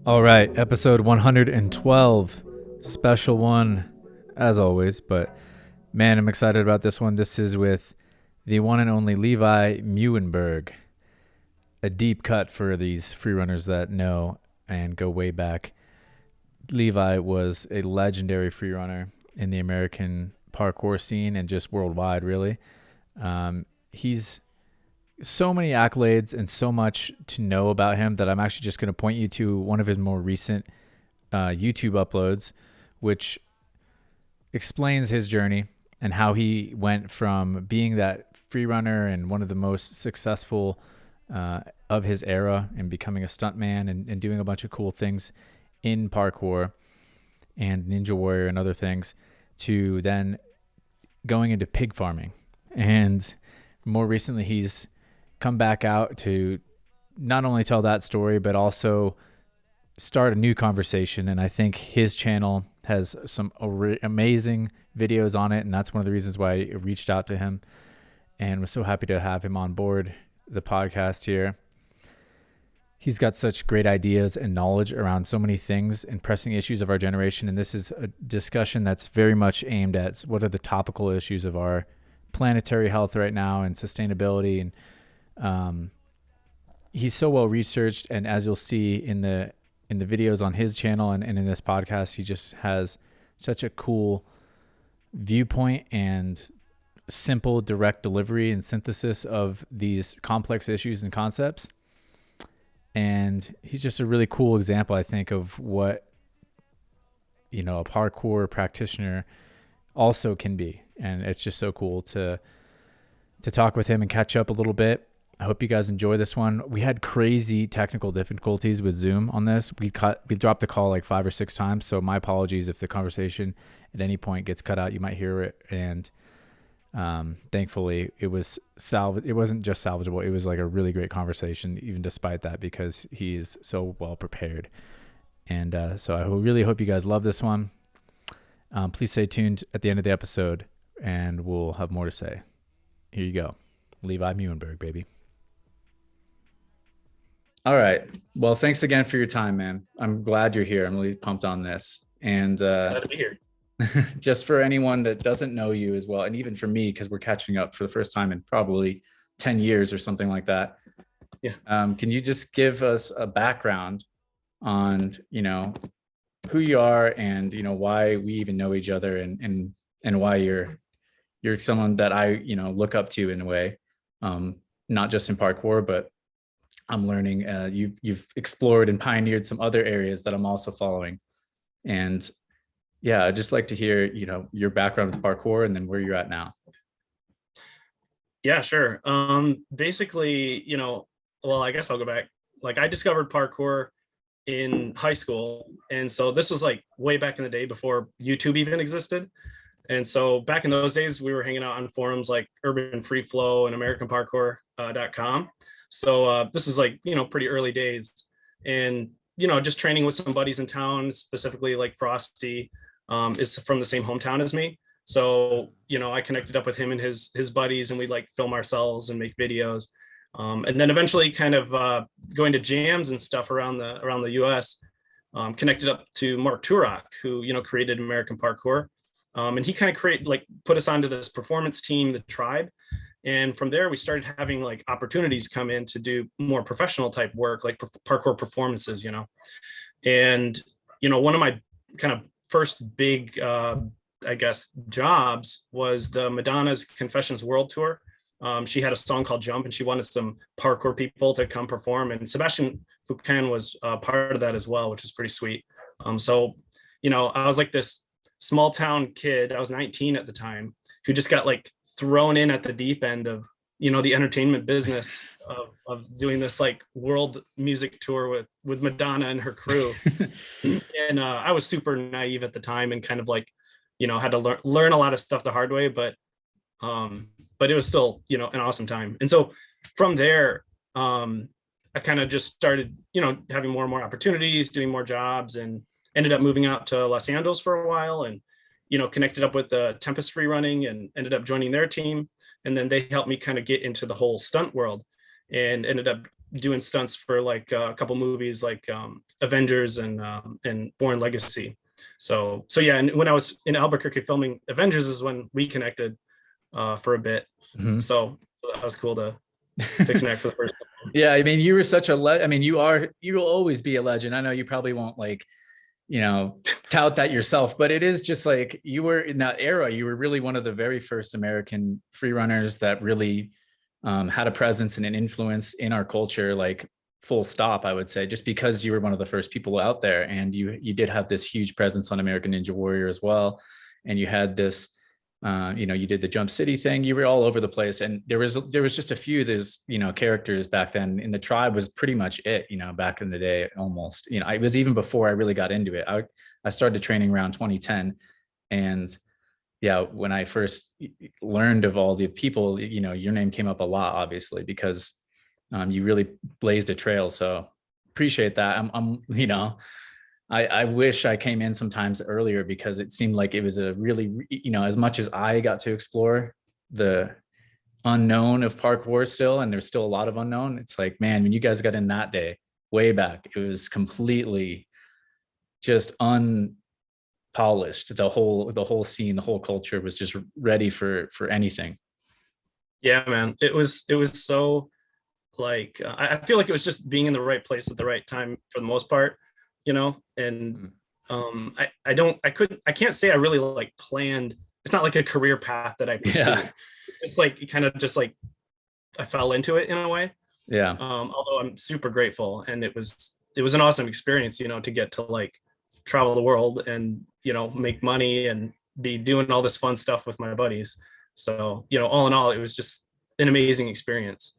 All right, episode 112, special one as always, but man, I'm excited about this one. This is with the one and only Levi Meeuwenberg, a deep cut for these freerunners that know and go way back. Levi was a legendary freerunner in the American parkour scene and just worldwide, really. He's so many accolades and so much to know about him that I'm actually just going to point you to one of his more recent YouTube uploads, which explains his journey and how he went from being that free runner and one of the most successful of his era and becoming a stuntman and doing a bunch of cool things in parkour and Ninja Warrior and other things, to then going into pig farming. And more recently, he's come back out to not only tell that story, but also start a new conversation. And I think his channel has some amazing videos on it. And that's one of the reasons why I reached out to him and was so happy to have him on board the podcast here. He's got such great ideas and knowledge around so many things and pressing issues of our generation. And this is a discussion that's very much aimed at what are the topical issues of our planetary health right now and sustainability. And he's so well researched, and as you'll see in the videos on his channel and in this podcast, he just has such a cool viewpoint and simple, direct delivery and synthesis of these complex issues and concepts. And he's just a really cool example, I think, of what, a parkour practitioner also can be. And it's just so cool to talk with him and catch up a little bit. I hope you guys enjoy this one. We had crazy technical difficulties with Zoom on this. We dropped the call like 5 or 6 times. So my apologies if the conversation at any point gets cut out. You might hear it. And thankfully it was it wasn't just salvageable. It was like a really great conversation, even despite that, because he's so well prepared. And so I really hope you guys love this one. Please stay tuned at the end of the episode and we'll have more to say. Here you go. Levi Meeuwenberg, baby. All right. Well, thanks again for your time, man. I'm glad you're here. I'm really pumped on this. And glad to be here. Just for anyone that doesn't know you as well, and even for me, because we're catching up for the first time in probably 10 years or something like that. Yeah. Can you just give us a background on, who you are and, why we even know each other and why you're someone that I, look up to in a way, not just in parkour, but I'm learning you've explored and pioneered some other areas that I'm also following. And yeah, I'd just like to hear, your background with parkour and then where you're at now. Yeah, sure. Basically, I guess I'll go back. Like, I discovered parkour in high school. And so this was like way back in the day before YouTube even existed. And so back in those days, we were hanging out on forums like Urban Free Flow and AmericanParkour.com. So this is like, pretty early days. And, just training with some buddies in town, specifically like Frosty is from the same hometown as me. So, I connected up with him and his buddies, and we'd like film ourselves and make videos. And then eventually kind of going to jams and stuff around the US, connected up to Mark Turok, who, created American Parkour. And he kind of put us onto this performance team, the Tribe. And from there, we started having like opportunities come in to do more professional type work, like parkour performances, And, one of my kind of first big, jobs was the Madonna's Confessions World Tour. She had a song called Jump, and she wanted some parkour people to come perform. And Sebastian Foucan was part of that as well, which was pretty sweet. So, I was like this small town kid. I was 19 at the time, who just got like thrown in at the deep end of, the entertainment business of doing this like world music tour with Madonna and her crew. And I was super naive at the time and kind of like, had to learn a lot of stuff the hard way, but it was still, an awesome time. And so from there, I kind of just started, having more and more opportunities, doing more jobs, and ended up moving out to Los Angeles for a while, and connected up with the Tempest Free Running and ended up joining their team. And then they helped me kind of get into the whole stunt world, and ended up doing stunts for like a couple movies like Avengers and Born Legacy. So yeah, and when I was in Albuquerque filming Avengers is when we connected for a bit. Mhm. So that was cool to connect for the first time. Yeah, I mean, you were such a I mean, you will always be a legend. I know you probably won't like, tout that yourself, but it is just like you were in that era. You were really one of the very first American free runners that really had a presence and an influence in our culture, like full stop, I would say, just because you were one of the first people out there, and you did have this huge presence on American Ninja Warrior as well, and you had this. You did the Jump City thing. You were all over the place, and there was just a few characters back then. And the tribe was pretty much it. Back in the day, almost. It was even before I really got into it. I started training around 2010, and yeah, when I first learned of all the people, your name came up a lot, obviously, because you really blazed a trail. So appreciate that. I wish I came in sometimes earlier, because it seemed like it was a really, as much as I got to explore the unknown of parkour still, and there's still a lot of unknown. It's like, man, when you guys got in that day, way back, it was completely just unpolished. The whole scene, the whole culture was just ready for anything. Yeah, man, it was so like I feel like it was just being in the right place at the right time for the most part, and I can't say I really like planned. It's not like a career path that I pursued. Yeah. It's like kind of just like I fell into it in a way. Yeah. Although I'm super grateful, and it was an awesome experience, to get to like travel the world and make money and be doing all this fun stuff with my buddies. So all in all, it was just an amazing experience.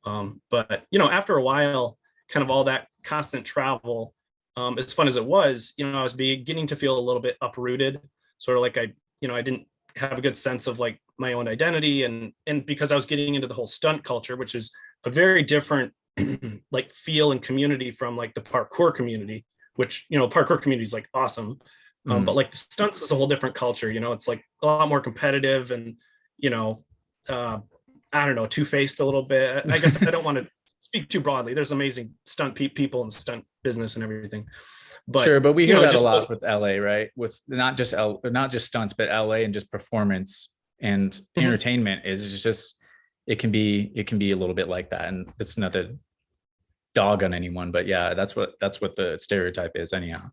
But after a while, kind of all that constant travel, as fun as it was, I was beginning to feel a little bit uprooted, sort of like I didn't have a good sense of like my own identity, and because I was getting into the whole stunt culture, which is a very different like feel and community from like the parkour community, which parkour community is like awesome, but like the stunts is a whole different culture. It's like a lot more competitive, and uh, I don't know, two-faced a little bit. I guess I don't want to speak too broadly. There's amazing stunt people and stunt business and everything. But sure, but we hear that a just lot with LA, right? With not just stunts, but LA and just performance and entertainment is just it can be a little bit like that. And it's not a dog on anyone, but yeah, that's what the stereotype is anyhow.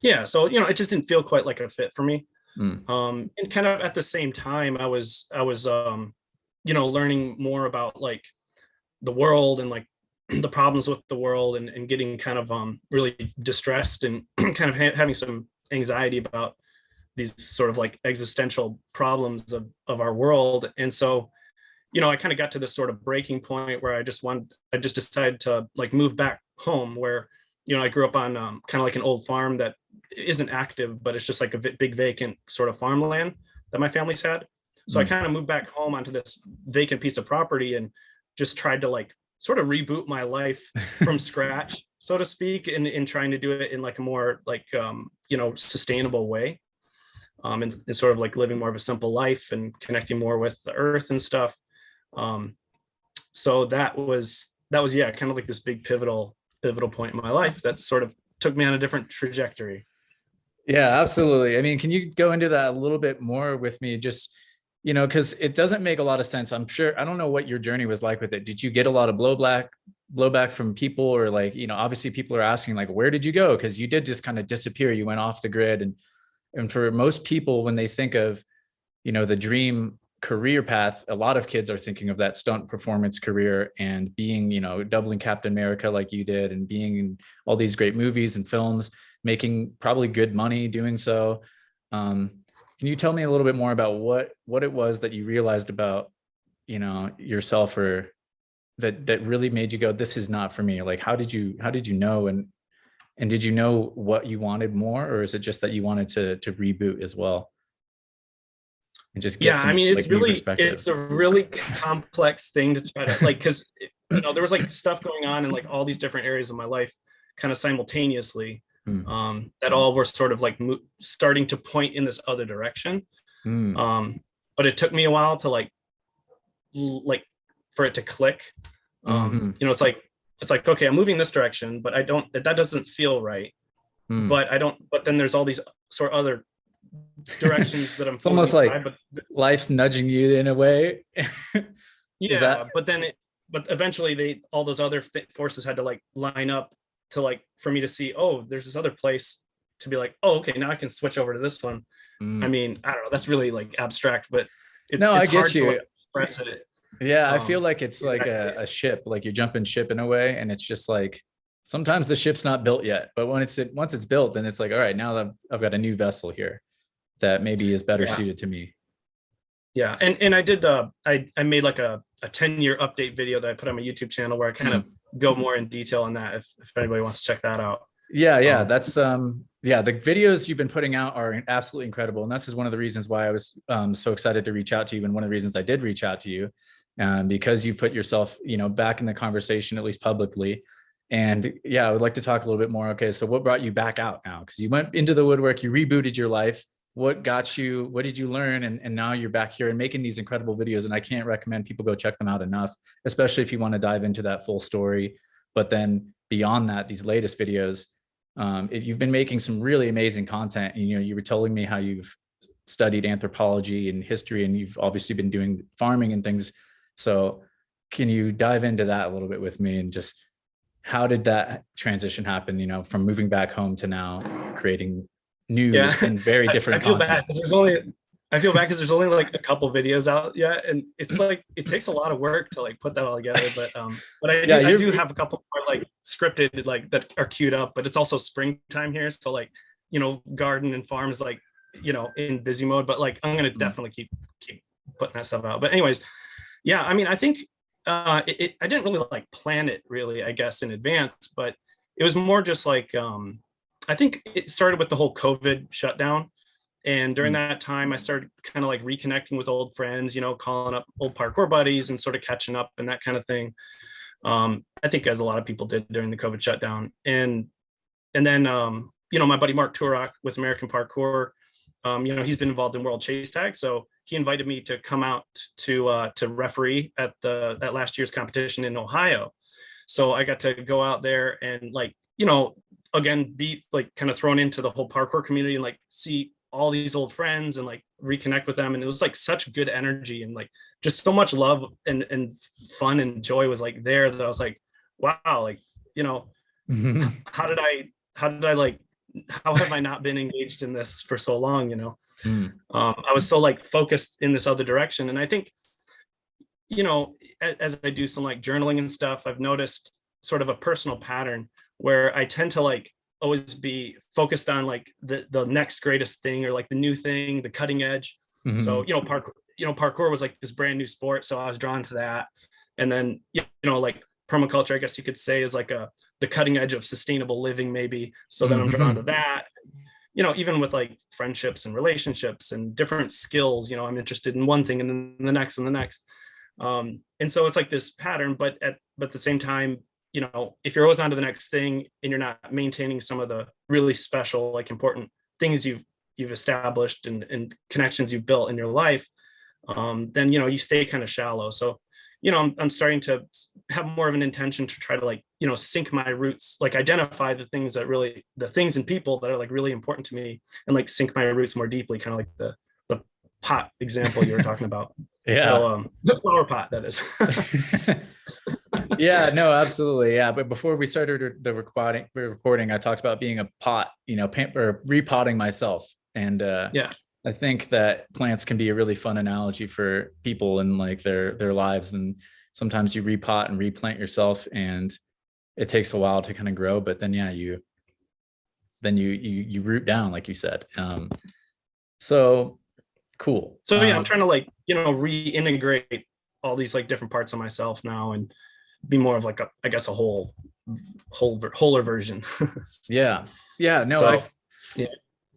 Yeah, so it just didn't feel quite like a fit for me. Mm. And kind of at the same time, I was learning more about like the world and like the problems with the world, and getting kind of really distressed, and kind of having some anxiety about these sort of like existential problems of our world. And so I kind of got to this sort of breaking point where I just decided to like move back home, where I grew up on kind of like an old farm that isn't active, but it's just like a big vacant sort of farmland that my family's had. So I kind of moved back home onto this vacant piece of property, and just tried to like sort of reboot my life from scratch, so to speak, in trying to do it in like a more like sustainable way, and sort of like living more of a simple life and connecting more with the earth and stuff. So that was yeah, kind of like this big pivotal point in my life that sort of took me on a different trajectory. Yeah, absolutely. I mean, can you go into that a little bit more with me? Just, because it doesn't make a lot of sense. I'm sure, I don't know what your journey was like with it. Did you get a lot of blowback from people, or like, obviously people are asking like, where did you go? Because you did just kind of disappear. You went off the grid. And for most people, when they think of, the dream career path, a lot of kids are thinking of that stunt performance career, and being, doubling Captain America like you did, and being in all these great movies and films, making probably good money doing so. Can you tell me a little bit more about what it was that you realized about, yourself, or that really made you go, this is not for me? Like, how did you know, and did you know what you wanted more, or is it just that you wanted to reboot as well and just get Yeah, I some mean, like new perspective? it's a really complex thing to try to like, because there was like stuff going on in like all these different areas of my life kind of simultaneously, that all were sort of like starting to point in this other direction. But it took me a while to like for it to click. Mm-hmm. It's like, okay, I'm moving this direction, but that doesn't feel right. Mm. But then there's all these sort of other directions that I'm It's almost feeling like inside, but life's nudging you in a way. Is that? yeah, but eventually all those other forces had to like line up to like, for me to see, oh, there's this other place, to be like, oh, okay, now I can switch over to this one. I Mm. mean, I don't know, that's really like abstract, but No, I it's get hard to you. like express it. Yeah, I feel like it's like Exactly. a ship, like you're jumping ship in a way, and it's just like sometimes the ship's not built yet, but once it's built, then it's like, all right, now that I've got a new vessel here that maybe is better Yeah. suited to me. Yeah. And I did I made like a 10-year update video that I put on my YouTube channel where I kind of go more in detail on that if anybody wants to check that out. Yeah, that's yeah, the videos you've been putting out are absolutely incredible, and this is one of the reasons why I was so excited to reach out to you, and one of the reasons I did reach out to you, because you put yourself, back in the conversation, at least publicly. And yeah, I would like to talk a little bit more. Okay, so what brought you back out now? Because you went into the woodwork, you rebooted your life. What did you learn? And now you're back here and making these incredible videos, and I can't recommend people go check them out enough, especially if you want to dive into that full story. But then beyond that, these latest videos, you've been making some really amazing content. You were telling me how you've studied anthropology and history, and you've obviously been doing farming and things. So can you dive into that a little bit with me, and just how did that transition happen, from moving back home to now creating new and very different I feel content? bad because there's only like a couple videos out yet, and it's like it takes a lot of work to like put that all together. But I do have a couple more like scripted, like that are queued up. But it's also springtime here, so like garden and farm is like in busy mode. But like I'm gonna definitely keep putting that stuff out. But anyways, yeah, I mean, I think I didn't really like plan it really, I guess, in advance, but it was more just like I think it started with the whole COVID shutdown. And during that time, I started kind of like reconnecting with old friends, calling up old parkour buddies and sort of catching up and that kind of thing. I think as a lot of people did during the COVID shutdown. And then, my buddy Mark Turok with American Parkour, he's been involved in World Chase Tag. So he invited me to come out to referee at last year's competition in Ohio. So I got to go out there and like, again, be like kind of thrown into the whole parkour community and like see all these old friends and like reconnect with them. And it was like such good energy and like just so much love and fun and joy was like there, that I was like, wow, like, how did I like, how have I not been engaged in this for so long? I was so like focused in this other direction. And I think, as I do some like journaling and stuff, I've noticed sort of a personal pattern where I tend to like always be focused on like the next greatest thing, or like the new thing, the cutting edge. So, parkour was like this brand new sport. So I was drawn to that. And then, like permaculture, I guess you could say, is like the cutting edge of sustainable living maybe. So then I'm drawn to that. Even with like friendships and relationships and different skills, I'm interested in one thing and then the next and the next. And so it's like this pattern, but at the same time, if you're always on to the next thing and you're not maintaining some of the really special, like important things you've established and connections you've built in your life, then, you stay kind of shallow. So, I'm starting to have more of an intention to try to like, sink my roots, like identify the things and people that are like really important to me, and like sink my roots more deeply, kind of like the pot example you were talking about. Yeah. So the flower pot, that is. Yeah, no, absolutely. Yeah. But before we started the recording, I talked about being a pot, or repotting myself. And yeah, I think that plants can be a really fun analogy for people in like their lives. And sometimes you repot and replant yourself, and it takes a while to kind of grow, but then, yeah, you root down, like you said. So cool. So yeah, I'm trying to like, reintegrate all these like different parts of myself now and be more of like I guess a wholer version. Yeah. No, so,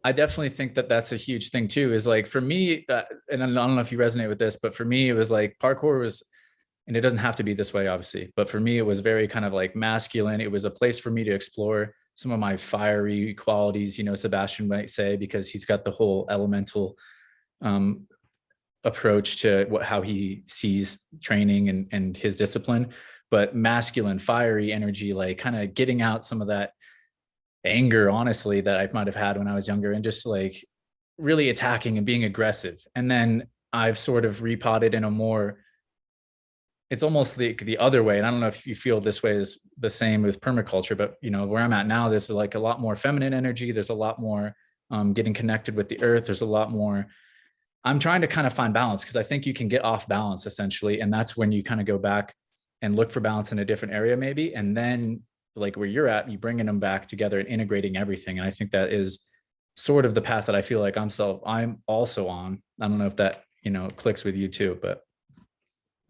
I definitely think that that's a huge thing too, is like for me, and I don't know if you resonate with this, but for me, it was like parkour was, and it doesn't have to be this way, obviously, but for me, it was very kind of like masculine. It was a place for me to explore some of my fiery qualities, Sebastian might say, because he's got the whole elemental approach to how he sees training and his discipline, but masculine, fiery energy, like kind of getting out some of that anger, honestly, that I might have had when I was younger, and just like really attacking and being aggressive. And then I've sort of repotted in a more, it's almost the other way. And I don't know if you feel this way is the same with permaculture, but where I'm at now, there's like a lot more feminine energy. There's a lot more getting connected with the earth. There's a lot more, I'm trying to kind of find balance, because I think you can get off balance essentially. And that's when you kind of go back and look for balance in a different area maybe. And then like where you're at, you bringing them back together and integrating everything. And I think that is sort of the path that I feel like I'm also on. I don't know if that, clicks with you too, but.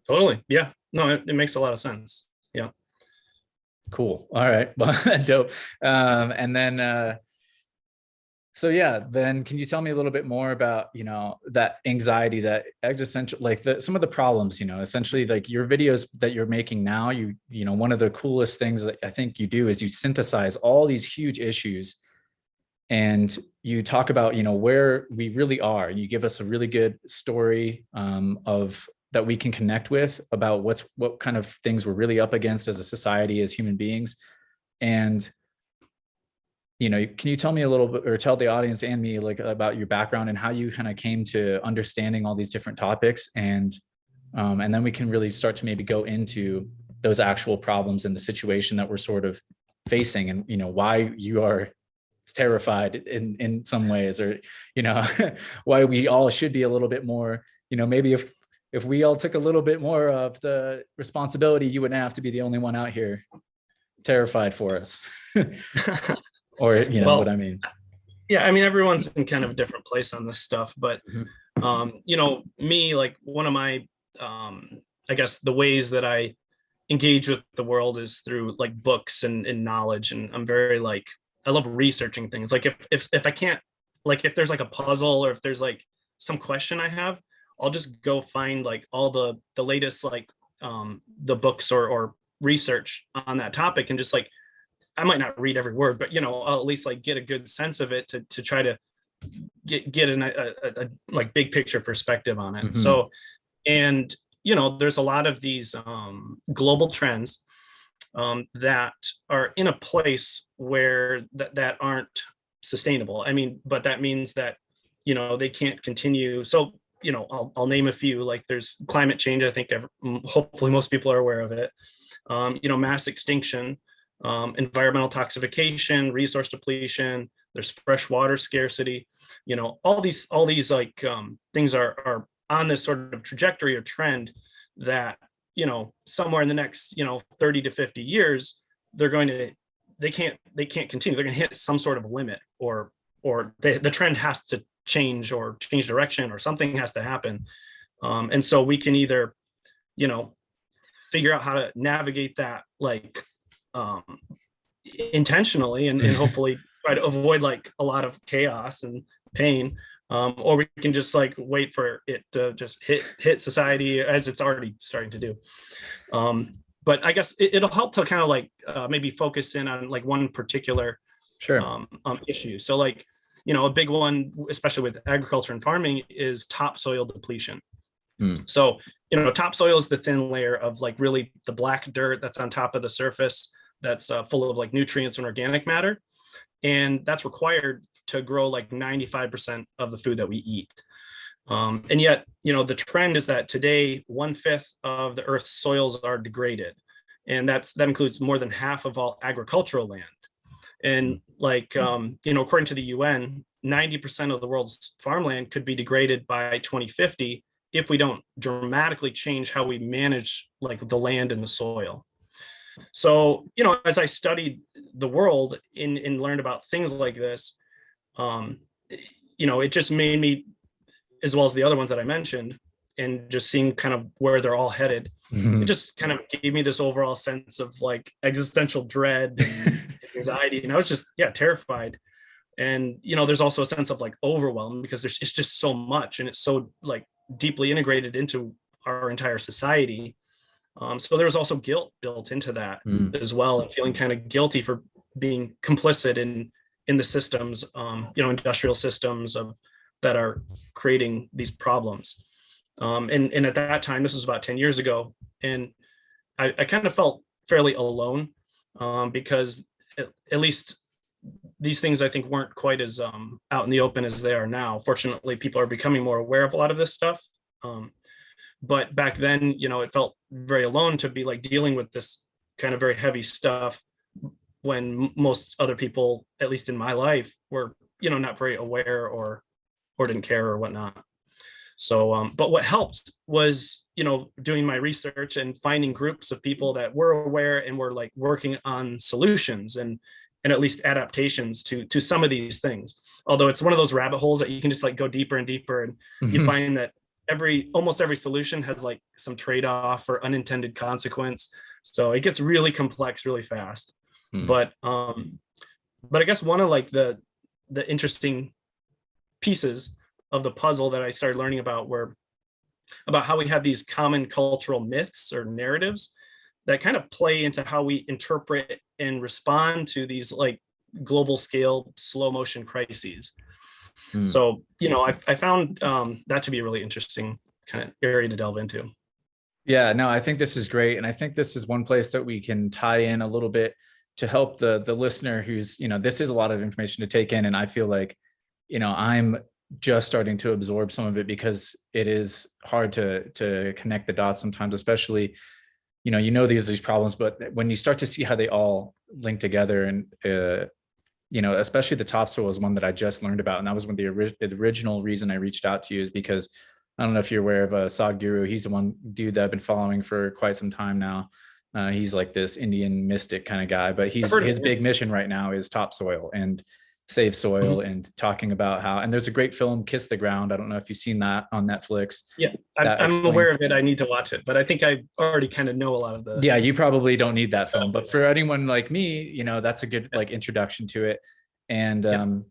Totally. Yeah. No, it makes a lot of sense. Yeah. Cool. All right. Well, dope. And then, so yeah, then can you tell me a little bit more about, that anxiety, that existential, like some of the problems, essentially like your videos that you're making now, one of the coolest things that I think you do is you synthesize all these huge issues, and you talk about, where we really are. You give us a really good story of that we can connect with about what kind of things we're really up against as a society, as human beings. And can you tell me a little bit, or tell the audience and me, like about your background and how you kind of came to understanding all these different topics, and then we can really start to maybe go into those actual problems and the situation that we're sort of facing, and why you are terrified in some ways, or why we all should be a little bit more, maybe if we all took a little bit more of the responsibility, you wouldn't have to be the only one out here terrified for us. Or, Well, what I mean? Yeah. I mean, everyone's in kind of a different place on this stuff, but, me, like one of my, I guess the ways that I engage with the world is through like books and knowledge. And I'm very like, I love researching things. Like if I can't, like if there's like a puzzle, or if there's like some question I have, I'll just go find like all the latest, like the books or research on that topic, and just like, I might not read every word, but I'll at least like get a good sense of it to try to get a like big picture perspective on it. Mm-hmm. So, and there's a lot of these global trends that are in a place where that aren't sustainable. I mean, but that means that they can't continue. So I'll name a few. Like there's climate change. I think hopefully most people are aware of it. Mass extinction. Environmental toxification, resource depletion, there's fresh water scarcity, all these like things are on this sort of trajectory or trend that, somewhere in the next, 30 to 50 years, they can't continue. They're going to hit some sort of limit, or the trend has to change direction, or something has to happen. And so we can either, figure out how to navigate that, like, intentionally and hopefully try to avoid like a lot of chaos and pain, or we can just like wait for it to just hit society as it's already starting to do. But I guess it'll help to kind of like maybe focus in on like one particular issue. So like, a big one, especially with agriculture and farming, is topsoil depletion. So, topsoil is the thin layer of like really the black dirt that's on top of the surface, that's full of like nutrients and organic matter. And that's required to grow like 95% of the food that we eat. And yet, the trend is that today, 1/5 of the Earth's soils are degraded. And that includes more than half of all agricultural land. And like, according to the UN, 90% of the world's farmland could be degraded by 2050 if we don't dramatically change how we manage like the land and the soil. So, as I studied the world and learned about things like this, it just made me, as well as the other ones that I mentioned, and just seeing kind of where they're all headed, it just kind of gave me this overall sense of like existential dread and anxiety. And I was just, terrified. And, there's also a sense of like overwhelm, because it's just so much, and it's so like deeply integrated into our entire society. So there was also guilt built into that as well, and feeling kind of guilty for being complicit in the systems, industrial systems that are creating these problems. And at that time, this was about 10 years ago, and I kind of felt fairly alone, because at least these things I think weren't quite as out in the open as they are now. Fortunately, people are becoming more aware of a lot of this stuff. But back then, it felt very alone to be like dealing with this kind of very heavy stuff when most other people, at least in my life, were, not very aware or didn't care or whatnot. So, but what helped was, doing my research and finding groups of people that were aware and were like working on solutions and at least adaptations to some of these things. Although it's one of those rabbit holes that you can just like go deeper and deeper, and you find that almost every solution has like some trade-off or unintended consequence. So it gets really complex really fast. But I guess one of like the interesting pieces of the puzzle that I started learning about were about how we have these common cultural myths or narratives that kind of play into how we interpret and respond to these like global scale slow motion crises. So, I found that to be a really interesting kind of area to delve into. Yeah, no, I think this is great. And I think this is one place that we can tie in a little bit to help the listener who's, this is a lot of information to take in. And I feel like, I'm just starting to absorb some of it because it is hard to connect the dots sometimes, especially, these problems, but when you start to see how they all link together and, especially the topsoil is one that I just learned about. And that was when the original reason I reached out to you is because I don't know if you're aware of Sadhguru. He's the one dude that I've been following for quite some time now. He's like this Indian mystic kind of guy, but his big mission right now is topsoil and save soil and talking about how, and there's a great film, Kiss the Ground. I don't know if you've seen that on Netflix. Yeah, I'm aware of it. I need to watch it, but I think I already kind of know a lot of the. Yeah, you probably don't need that film, but for anyone like me, that's a good like introduction to it. And what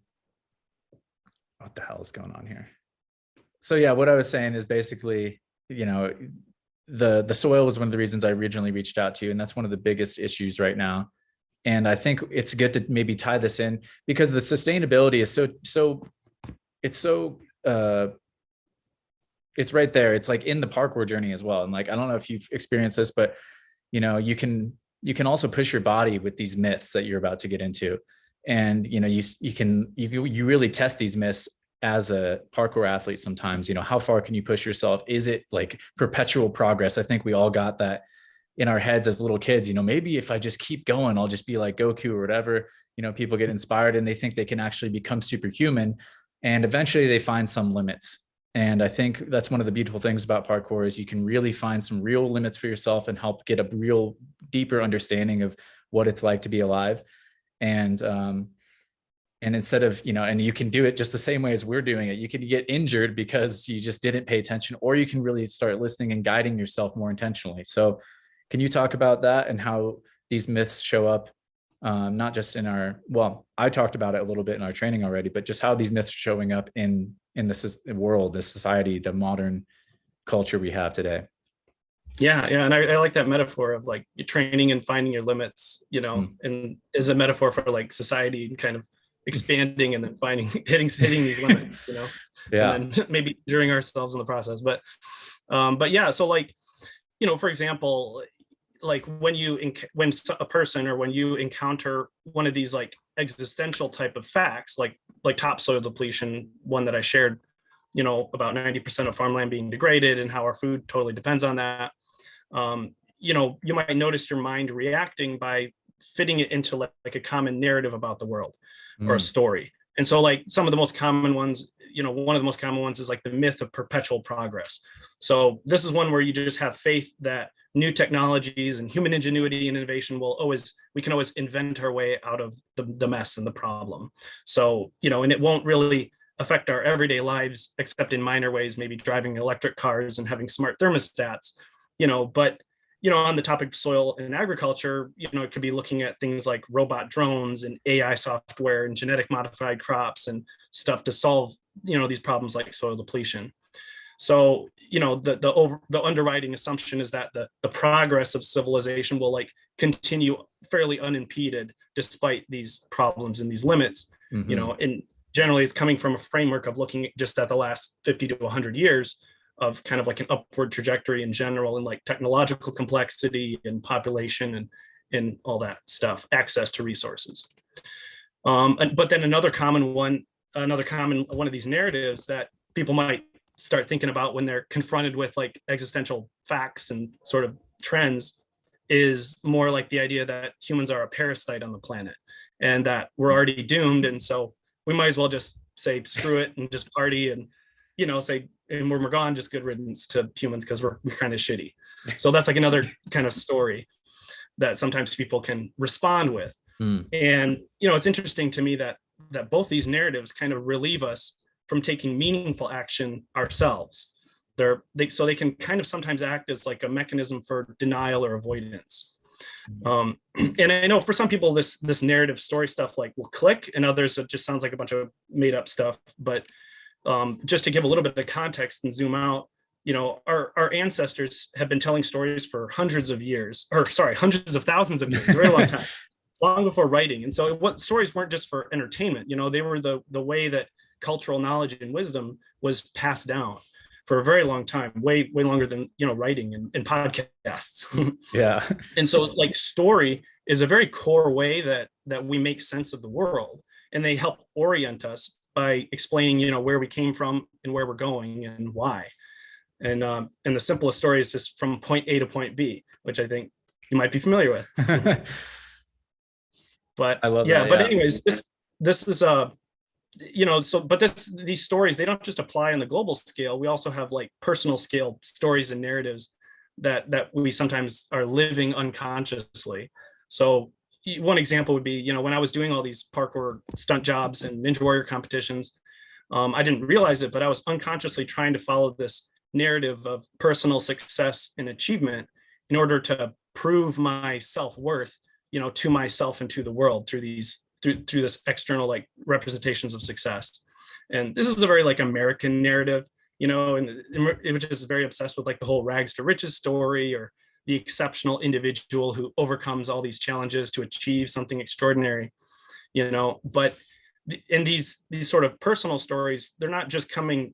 the hell is going on here? So yeah, what I was saying is basically, the soil was one of the reasons I originally reached out to you, and that's one of the biggest issues right now. And I think it's good to maybe tie this in because the sustainability is it's right there. It's like in the parkour journey as well. And like, I don't know if you've experienced this, but you can also push your body with these myths that you're about to get into. And, you really test these myths as a parkour athlete sometimes. How far can you push yourself? Is it like perpetual progress? I think we all got that in our heads as little kids. Maybe if I just keep going, I'll just be like Goku or whatever. People get inspired and they think they can actually become superhuman, and eventually they find some limits. And I think that's one of the beautiful things about parkour is you can really find some real limits for yourself and help get a real deeper understanding of what it's like to be alive. And instead of, and you can do it just the same way as we're doing it. You can get injured because you just didn't pay attention, or you can really start listening and guiding yourself more intentionally. So can you talk about that and how these myths show up? Not just in I talked about it a little bit in our training already, but just how these myths are showing up in this world, this society, the modern culture we have today. Yeah. And I like that metaphor of like training and finding your limits, and is a metaphor for like society and kind of expanding and then hitting these limits, Yeah. And then maybe injuring ourselves in the process. But yeah, so like, for example, like when a person or when you encounter one of these like existential type of facts, like topsoil depletion, one that I shared, about 90% of farmland being degraded and how our food totally depends on that. You might notice your mind reacting by fitting it into like a common narrative about the world or a story. And so like some of the most common ones, one of the most common ones is like the myth of perpetual progress. So this is one where you just have faith that new technologies and human ingenuity and innovation we can always invent our way out of the mess and the problem. So, and it won't really affect our everyday lives, except in minor ways, maybe driving electric cars and having smart thermostats, but on the topic of soil and agriculture, it could be looking at things like robot drones and AI software and genetic modified crops and stuff to solve, these problems like soil depletion. So, the underwriting assumption is that the progress of civilization will like continue fairly unimpeded despite these problems and these limits, and generally it's coming from a framework of looking just at the last 50 to 100 years. of kind of like an upward trajectory in general, and like technological complexity and population and all that stuff, access to resources. But then another common one of these narratives that people might start thinking about when they're confronted with like existential facts and sort of trends is more like the idea that humans are a parasite on the planet and that we're already doomed. And so we might as well just say, screw it and just party and, say, and when we're gone, just good riddance to humans because we're kind of shitty. So that's like another kind of story that sometimes people can respond with. And, it's interesting to me that both these narratives kind of relieve us from taking meaningful action ourselves. So they can kind of sometimes act as like a mechanism for denial or avoidance. And I know for some people, this narrative story stuff like will click, and others it just sounds like a bunch of made up stuff. But just to give a little bit of context and zoom out, our ancestors have been telling stories for hundreds of thousands of years, a very long time. Long before writing. And so what stories weren't just for entertainment, they were the way that cultural knowledge and wisdom was passed down for a very long time, way longer than, writing and podcasts. Yeah. And so like story is a very core way that we make sense of the world, and they help orient us by explaining, where we came from and where we're going and why. And the simplest story is just from point A to point B, which I think you might be familiar with. But I love that. But anyways, this is these stories, they don't just apply on the global scale. We also have like personal scale stories and narratives that we sometimes are living unconsciously. So one example would be, when I was doing all these parkour stunt jobs and Ninja Warrior competitions, I didn't realize it, but I was unconsciously trying to follow this narrative of personal success and achievement in order to prove my self-worth, to myself and to the world through this external like representations of success. And this is a very like American narrative, and it was just very obsessed with like the whole rags to riches story, or the exceptional individual who overcomes all these challenges to achieve something extraordinary, but in these sort of personal stories, they're not just coming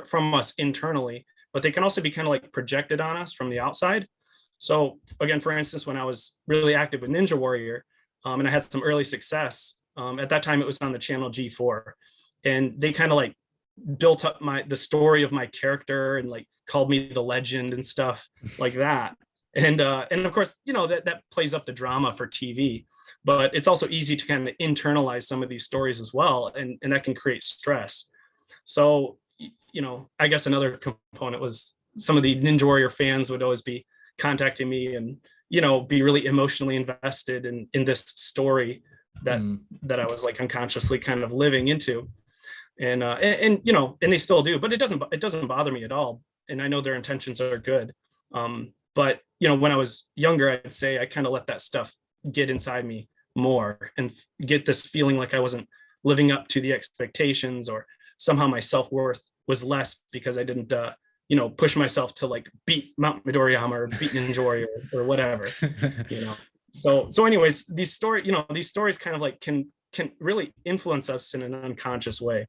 from us internally, but they can also be kind of like projected on us from the outside. So again, for instance, when I was really active with Ninja Warrior, and I had some early success, at that time it was on the channel G4, and they kind of like built up the story of my character and like called me the legend and stuff like that. And of course, that plays up the drama for TV, but it's also easy to kind of internalize some of these stories as well, and that can create stress. So, I guess another component was some of the Ninja Warrior fans would always be contacting me and be really emotionally invested in this story that I was like unconsciously kind of living into, and they still do, but it doesn't bother me at all, and I know their intentions are good, but when I was younger, I'd say I kind of let that stuff get inside me more and get this feeling like I wasn't living up to the expectations, or somehow my self-worth was less because I didn't push myself to like beat Mount Midoriyama or beat Ninja Warrior or whatever, So anyways, these stories kind of like can really influence us in an unconscious way.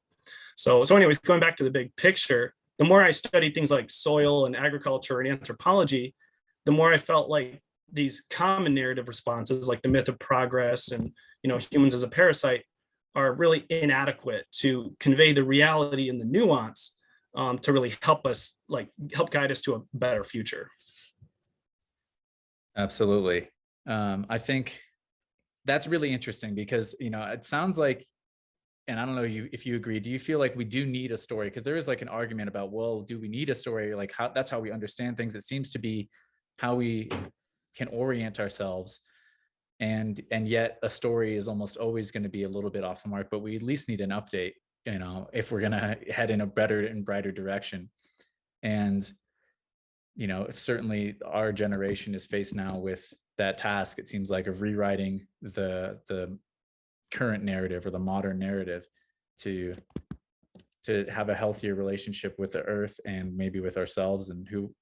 So anyways, going back to the big picture, the more I studied things like soil and agriculture and anthropology, the more I felt like these common narrative responses, like the myth of progress and humans as a parasite, are really inadequate to convey the reality and the nuance, to really help guide us to a better future. Absolutely. I think that's really interesting because, it sounds like, and I don't know if you agree, do you feel like we do need a story? Because there is like an argument about, well, do we need a story? Like that's how we understand things. It seems to be how we can orient ourselves. And yet a story is almost always going to be a little bit off the mark, but we at least need an update, if we're going to head in a better and brighter direction. And, certainly our generation is faced now with that task, it seems like, of rewriting the current narrative or the modern narrative to have a healthier relationship with the earth and maybe with ourselves and who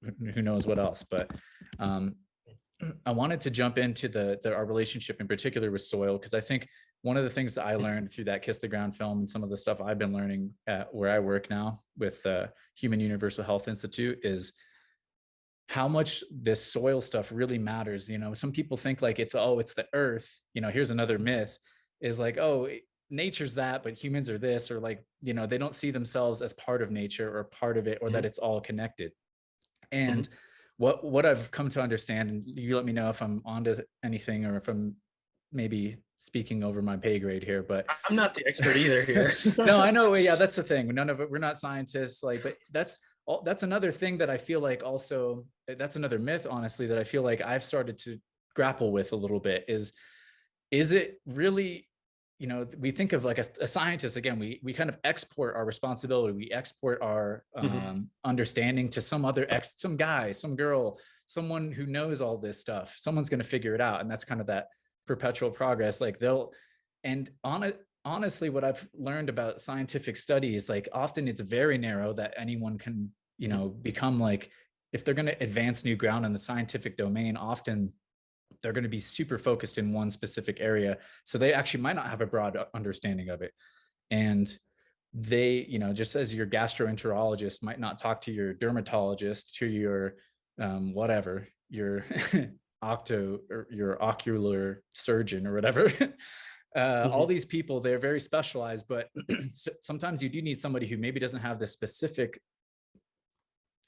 knows what else. But I wanted to jump into our relationship in particular with soil, because I think one of the things that I learned through that Kiss the Ground film and some of the stuff I've been learning at where I work now with Human Universal Health Institute is how much this soil stuff really matters. Some people think like it's the earth. Here's another myth is like, oh, nature's that, but humans are this, or like, they don't see themselves as part of nature or part of it, or that it's all connected. And what I've come to understand, and you let me know if I'm onto anything or if I'm maybe speaking over my pay grade here, but I'm not the expert either here. No, I know. Yeah, that's the thing. None of it, we're not scientists, like, but that's another thing that I feel like also, that's another myth, honestly, that I feel like I've started to grapple with a little bit is it really, we think of like a scientist, again, we kind of export our responsibility. We export our understanding to some guy, some girl, someone who knows all this stuff. Someone's going to figure it out. And that's kind of that perpetual progress. Like honestly, what I've learned about scientific studies, like often it's very narrow that anyone can, become like, if they're going to advance new ground in the scientific domain, often they're going to be super focused in one specific area. So they actually might not have a broad understanding of it. And they, just as your gastroenterologist might not talk to your dermatologist, to your whatever, your or your ocular surgeon or whatever. All these people, they're very specialized, but sometimes you do need somebody who maybe doesn't have the specific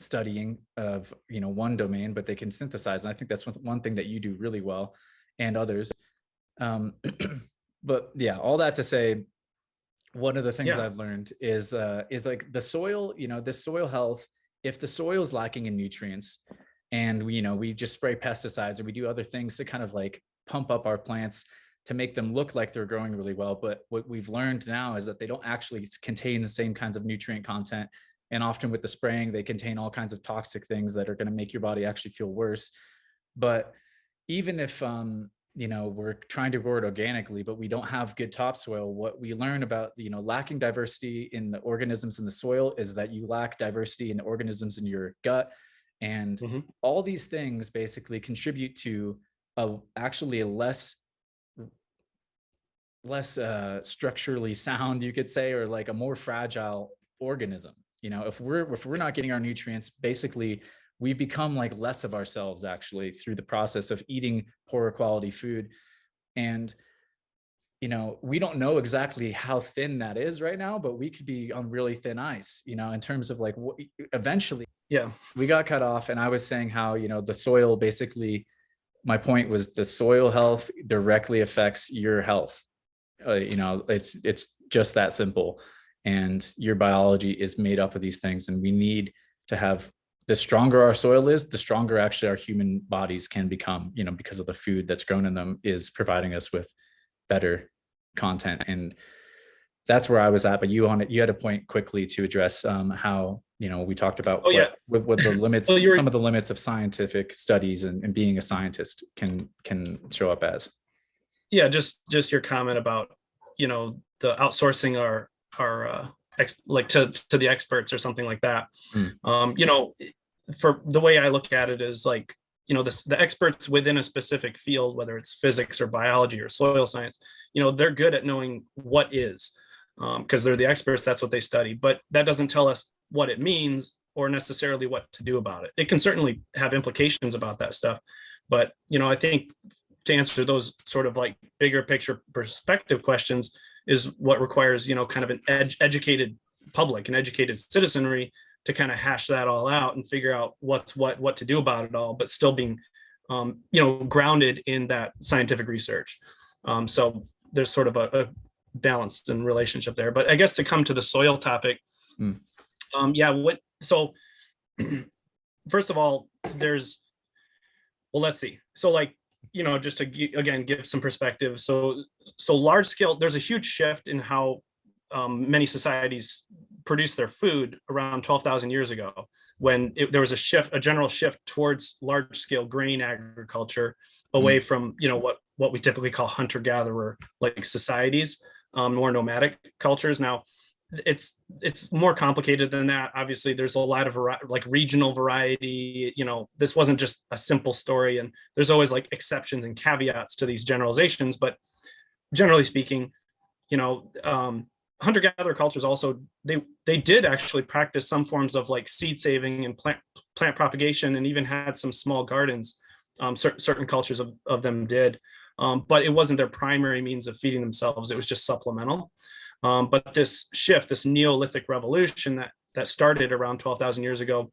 studying of one domain, but they can synthesize. And I think that's one thing that you do really well, and others. But yeah, all that to say, one of the things I've learned is like the soil, this soil health, if the soil is lacking in nutrients and we just spray pesticides or we do other things to kind of like pump up our plants to make them look like they're growing really well. But what we've learned now is that they don't actually contain the same kinds of nutrient content. And often with the spraying, they contain all kinds of toxic things that are going to make your body actually feel worse. But even if, we're trying to grow it organically, but we don't have good topsoil, what we learn about, lacking diversity in the organisms in the soil is that you lack diversity in the organisms in your gut. And all these things basically contribute to actually a less structurally sound, you could say, or like a more fragile organism. If we're not getting our nutrients, basically we've become like less of ourselves actually through the process of eating poorer quality food. And we don't know exactly how thin that is right now, but we could be on really thin ice, in terms of like eventually we got cut off. And I was saying how, the soil, basically my point was the soil health directly affects your health. It's just that simple. And your biology is made up of these things. And we need to have, the stronger our soil is, the stronger actually our human bodies can become, because of the food that's grown in them is providing us with better content. And that's where I was at. But you had a point quickly to address how, we talked about what the limits, some of the limits of scientific studies and being a scientist can show up as. Yeah, just your comment about, the outsourcing our like to the experts or something like that. For the way I look at it is like, the experts within a specific field, whether it's physics or biology or soil science, they're good at knowing what is, because they're the experts, that's what they study. But that doesn't tell us what it means or necessarily what to do about it. It can certainly have implications about that stuff. But, I think to answer those sort of like bigger picture perspective questions is what requires, kind of an educated public and educated citizenry to kind of hash that all out and figure out what's what to do about it all, but still being, grounded in that scientific research. So there's sort of a balance and relationship there. But I guess to come to the soil topic, so first of all, let's see. So like, just to again give some perspective. So large scale, there's a huge shift in how many societies produce their food around 12,000 years ago, when there was a general shift towards large scale grain agriculture, away from what we typically call hunter gatherer like societies, more nomadic cultures. Now it's more complicated than that. Obviously there's a lot of like regional variety. This wasn't just a simple story, and there's always like exceptions and caveats to these generalizations. But generally speaking, you know, hunter-gatherer cultures also, they did actually practice some forms of like seed saving and plant propagation, and even had some small gardens. Certain cultures of them did, but it wasn't their primary means of feeding themselves. It was just supplemental. But this shift, this Neolithic revolution that started around 12,000 years ago,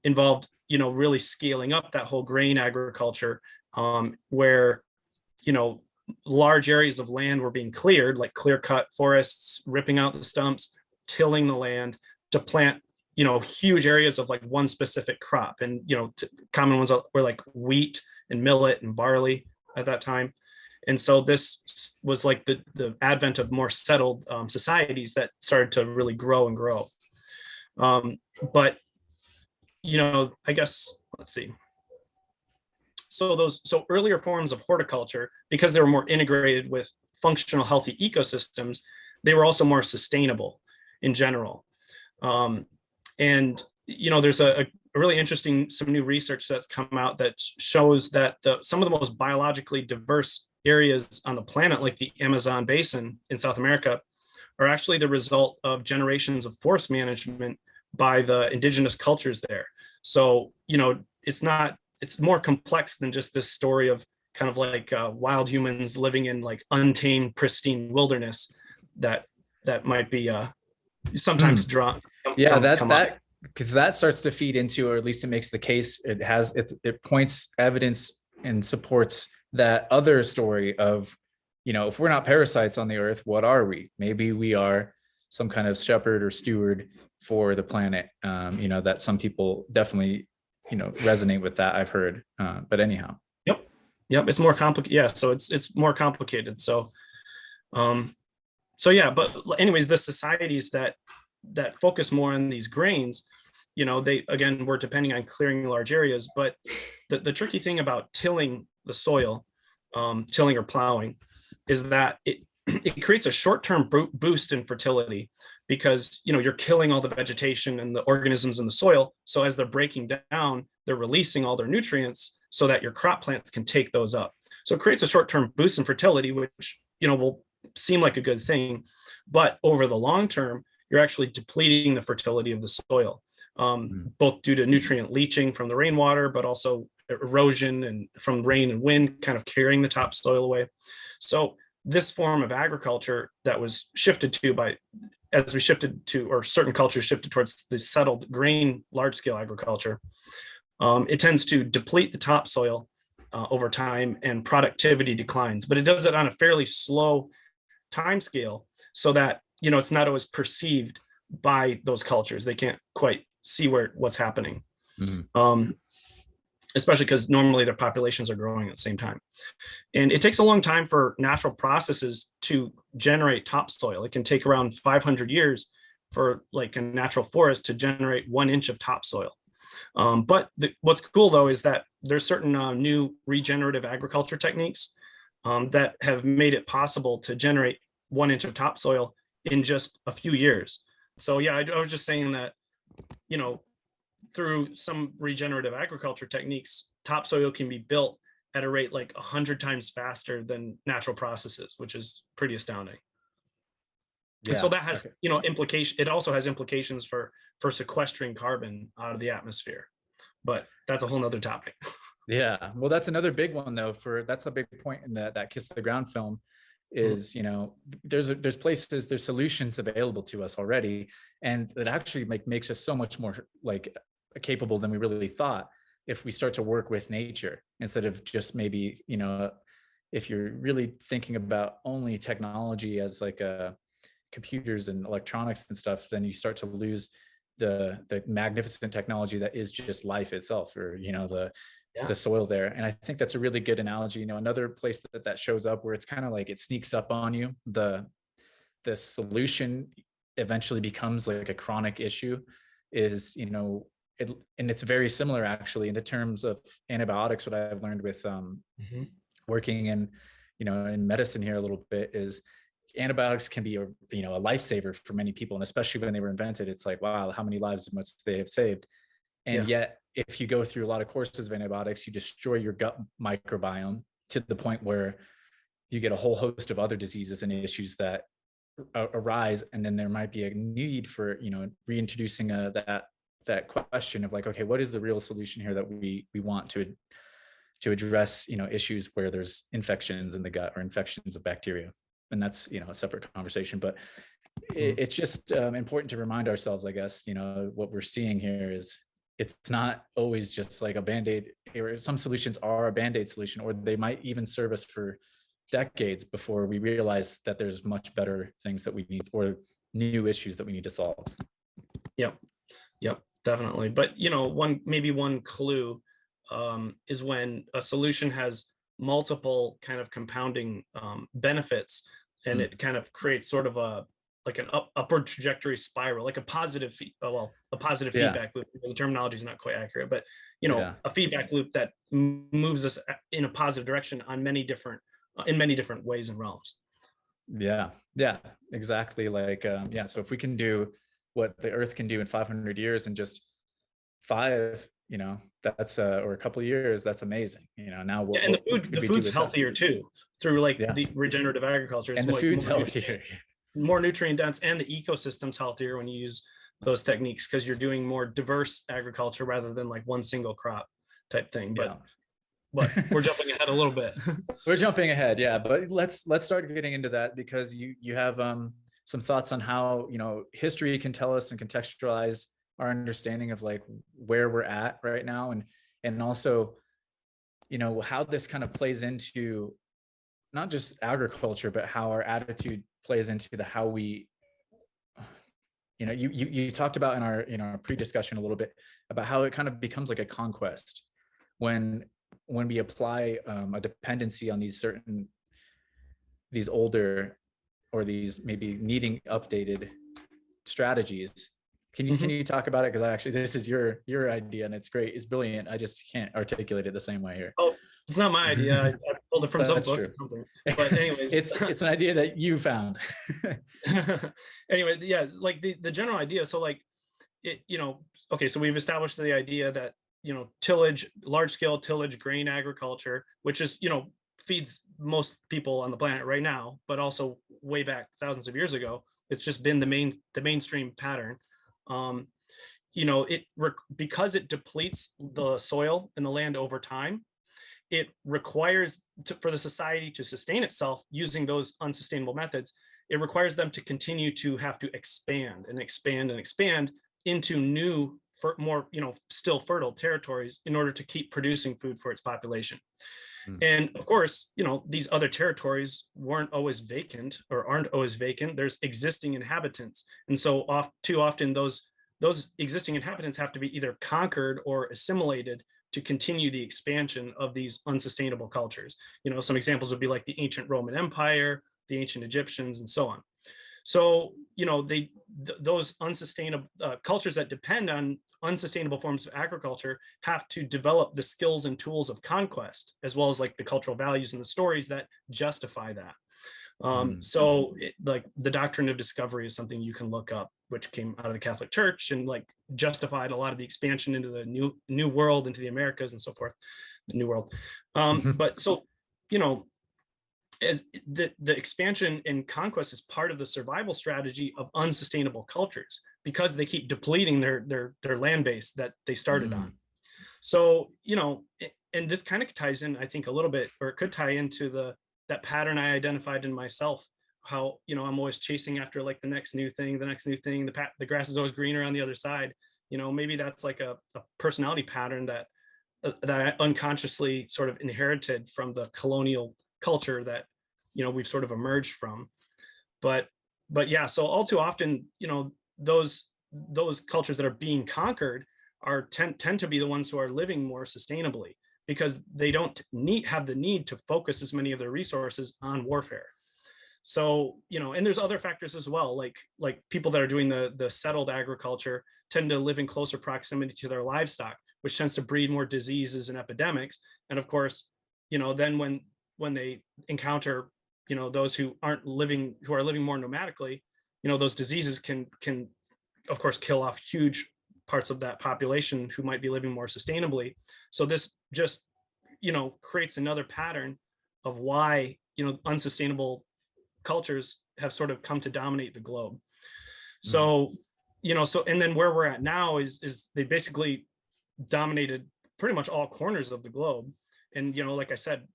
involved, you know, really scaling up that whole grain agriculture, where, you know, large areas of land were being cleared, like clear cut forests, ripping out the stumps, tilling the land to plant, you know, huge areas of like one specific crop. And, you know, common ones were like wheat and millet and barley at that time. And so this was like the advent of more settled societies that started to really grow and grow. But, you know, I guess, let's see. So earlier forms of horticulture, because they were more integrated with functional, healthy ecosystems, they were also more sustainable in general. And, you know, there's a really interesting, some new research that's come out that shows that some of the most biologically diverse areas on the planet, like the Amazon basin in South America, are actually the result of generations of forest management by the indigenous cultures there. So, you know, it's more complex than just this story of kind of like wild humans living in like untamed, pristine wilderness that might be sometimes drawn. Yeah, that because that starts to feed into, or at least it makes the case. It points evidence and supports that other story of, you know, if we're not parasites on the earth, what are we? Maybe we are some kind of shepherd or steward for the planet. You know, that some people definitely, you know, resonate with that, I've heard. But anyhow. Yep. It's more complicated. Yeah. So it's more complicated. So yeah, but anyways, the societies that focus more on these grains, you know, they, again, were depending on clearing large areas. But the tricky thing about tilling the soil, tilling or plowing, is that it creates a short-term boost in fertility, because, you know, you're killing all the vegetation and the organisms in the soil. So as they're breaking down, they're releasing all their nutrients so that your crop plants can take those up. So it creates a short-term boost in fertility, which, you know, will seem like a good thing. But over the long term, you're actually depleting the fertility of the soil, both due to nutrient leaching from the rainwater, but also erosion and from rain and wind kind of carrying the topsoil away. So this form of agriculture that was shifted to as we shifted to, or certain cultures shifted towards the settled grain, large scale agriculture, it tends to deplete the topsoil over time, and productivity declines, but it does it on a fairly slow time scale, so that, you know, it's not always perceived by those cultures. They can't quite see what's happening. Especially because normally their populations are growing at the same time. And it takes a long time for natural processes to generate topsoil. It can take around 500 years for like a natural forest to generate 1 inch of topsoil. But what's cool though is that there's certain new regenerative agriculture techniques that have made it possible to generate 1 inch of topsoil in just a few years. So yeah, I was just saying that, you know, through some regenerative agriculture techniques, topsoil can be built at a rate like 100 times faster than natural processes, which is pretty astounding. Yeah. And so that has, you know, implication. It also has implications for sequestering carbon out of the atmosphere, but that's a whole nother topic. Yeah, well, that's another big one though. That's a big point in that Kiss the Ground film is, you know, there's solutions available to us already, and it actually makes us so much more like capable than we really thought if we start to work with nature instead of just maybe, you know, if you're really thinking about only technology as like computers and electronics and stuff, then you start to lose the magnificent technology that is just life itself, or, you know, the soil there. And I think that's a really good analogy. You know, another place that shows up where it's kind of like it sneaks up on you, the solution eventually becomes like a chronic issue, is, you know, and it's very similar actually in the terms of antibiotics. What I've learned with working in, you know, in medicine here a little bit is antibiotics can be a lifesaver for many people. And especially when they were invented, it's like, wow, how many lives must they have saved? And yet, if you go through a lot of courses of antibiotics, you destroy your gut microbiome to the point where you get a whole host of other diseases and issues that arise, and then there might be a need for, you know, reintroducing that question of like, okay, what is the real solution here that we want to address, you know, issues where there's infections in the gut or infections of bacteria. And that's, you know, a separate conversation, but it's just important to remind ourselves, I guess, you know, what we're seeing here is it's not always just like a Band-Aid, or some solutions are a Band-Aid solution, or they might even serve us for decades before we realize that there's much better things that we need, or new issues that we need to solve. Yep. Definitely. But, you know, one clue is when a solution has multiple kind of compounding benefits, and it kind of creates sort of a like an upward trajectory spiral, like a positive feedback loop. The terminology is not quite accurate, but, you know, a feedback loop that moves us in a positive direction on many different ways and realms. Yeah, exactly. Like, so if we can do what the Earth can do in 500 years in just 5, you know, that's or a couple of years, that's amazing. You know, now and the food's healthier too, through like the regenerative agriculture. And the food's healthier, more nutrient dense, and the ecosystem's healthier when you use those techniques, because you're doing more diverse agriculture rather than like one single crop type thing. But we're jumping ahead a little bit. We're jumping ahead, yeah. But let's start getting into that, because you have some thoughts on how, you know, history can tell us and contextualize our understanding of like where we're at right now, and also, you know, how this kind of plays into not just agriculture, but how our attitude plays into how we, you know, you talked about in our pre-discussion a little bit about how it kind of becomes like a conquest when we apply a dependency on these older, or these maybe needing updated strategies. Can you talk about it? Because this is your idea, and it's great. It's brilliant. I just can't articulate it the same way here. Oh, it's not my idea. I pulled it from some book. True. But anyways, it's an idea that you found. Anyway, yeah, like the general idea. So like it, you know, okay, so we've established the idea that, you know, tillage, large scale tillage, grain agriculture, which is, you know, feeds most people on the planet right now, but also way back thousands of years ago, it's just been the mainstream pattern. You know, because it depletes the soil and the land over time, it requires for the society to sustain itself using those unsustainable methods. It requires them to continue to have to expand and expand and expand into new, more, you know, still fertile territories in order to keep producing food for its population. And of course, you know, these other territories weren't always vacant, or aren't always vacant. There's existing inhabitants. And so too often those existing inhabitants have to be either conquered or assimilated to continue the expansion of these unsustainable cultures. You know, some examples would be like the ancient Roman Empire, the ancient Egyptians, and so on. So, you know, those unsustainable cultures that depend on unsustainable forms of agriculture have to develop the skills and tools of conquest, as well as like the cultural values and the stories that justify that. So like the doctrine of discovery is something you can look up, which came out of the Catholic Church and like justified a lot of the expansion into the new world, into the Americas and so forth, the new world. But so, you know, as the expansion and conquest is part of the survival strategy of unsustainable cultures, because they keep depleting their land base that they started on. So, you know, and this kind of ties in, I think, a little bit, or it could tie into that pattern I identified in myself, how, you know, I'm always chasing after like the next new thing, the grass is always greener on the other side. You know, maybe that's like a personality pattern that I unconsciously sort of inherited from the colonial culture that, you know, we've sort of emerged from. But yeah, so all too often, you know, those cultures that are being conquered tend to be the ones who are living more sustainably, because they don't have the need to focus as many of their resources on warfare. So, you know, and there's other factors as well, like people that are doing the settled agriculture tend to live in closer proximity to their livestock, which tends to breed more diseases and epidemics. And of course, you know, then when they encounter, you know, those who are living more nomadically, you know, those diseases can of course kill off huge parts of that population who might be living more sustainably. So this just, you know, creates another pattern of why, unsustainable cultures have sort of come to dominate the globe. Mm. So, and then where we're at now is they basically dominated pretty much all corners of the globe. And, like I said,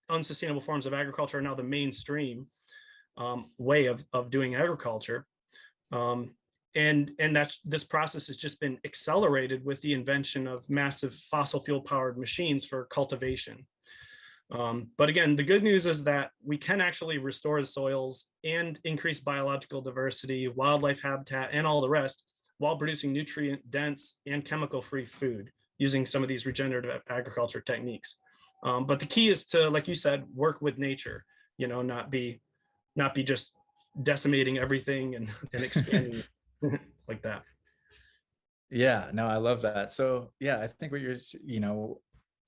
unsustainable forms of agriculture are now the mainstream way of doing agriculture. And that's this process has just been accelerated with the invention of massive fossil fuel powered machines for cultivation. But again, the good news is that we can actually restore the soils and increase biological diversity, wildlife habitat, and all the rest while producing nutrient dense and chemical free food using some of these regenerative agriculture techniques. But the key is to, like you said, work with nature, not be just decimating everything and expanding like that. Yeah, no, I love that. So yeah, I think what you're,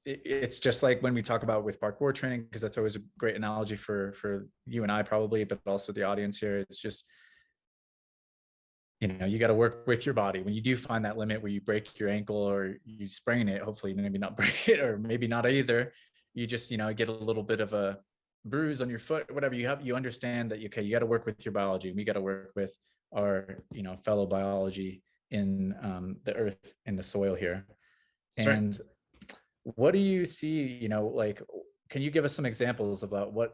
it's just like when we talk about with parkour training, because that's always a great analogy for you and I probably, but also the audience here. It's just, you got to work with your body. When you do find that limit where you break your ankle or you sprain it, hopefully maybe not break it, or maybe not either. You just, get a little bit of a bruise on your foot, whatever you have, you understand that, okay, you got to work with your biology, and we got to work with our, fellow biology in the earth, in the soil here. That's and right. What do you see, like, can you give us some examples about what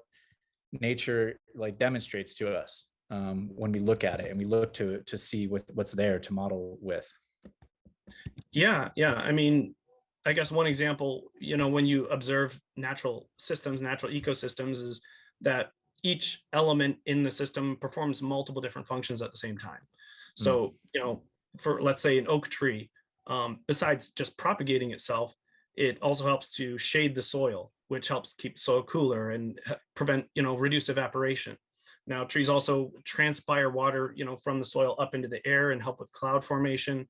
nature like demonstrates to us when we look at it and we look to see what's there to model with? Yeah. I mean, I guess one example, when you observe natural systems, natural ecosystems, is that each element in the system performs multiple different functions at the same time. Mm. So, for, let's say, an oak tree, besides just propagating itself, it also helps to shade the soil, which helps keep the soil cooler and prevent, reduce evaporation. Now, trees also transpire water, from the soil up into the air and help with cloud formation.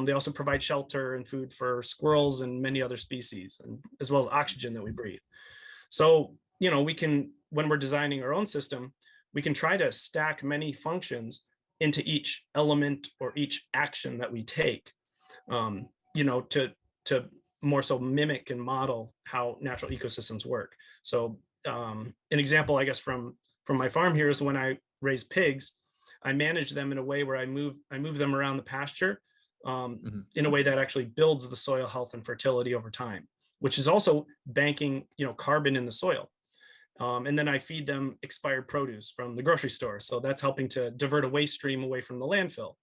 They also provide shelter and food for squirrels and many other species, and as well as oxygen that we breathe. So, we can, when we're designing our own system, we can try to stack many functions into each element or each action that we take, to more so mimic and model how natural ecosystems work. So, an example, I guess, from my farm here is when I raise pigs, I manage them in a way where I move them around the pasture in a way that actually builds the soil health and fertility over time, which is also banking, carbon in the soil. And then I feed them expired produce from the grocery store. So that's helping to divert a waste stream away from the landfill.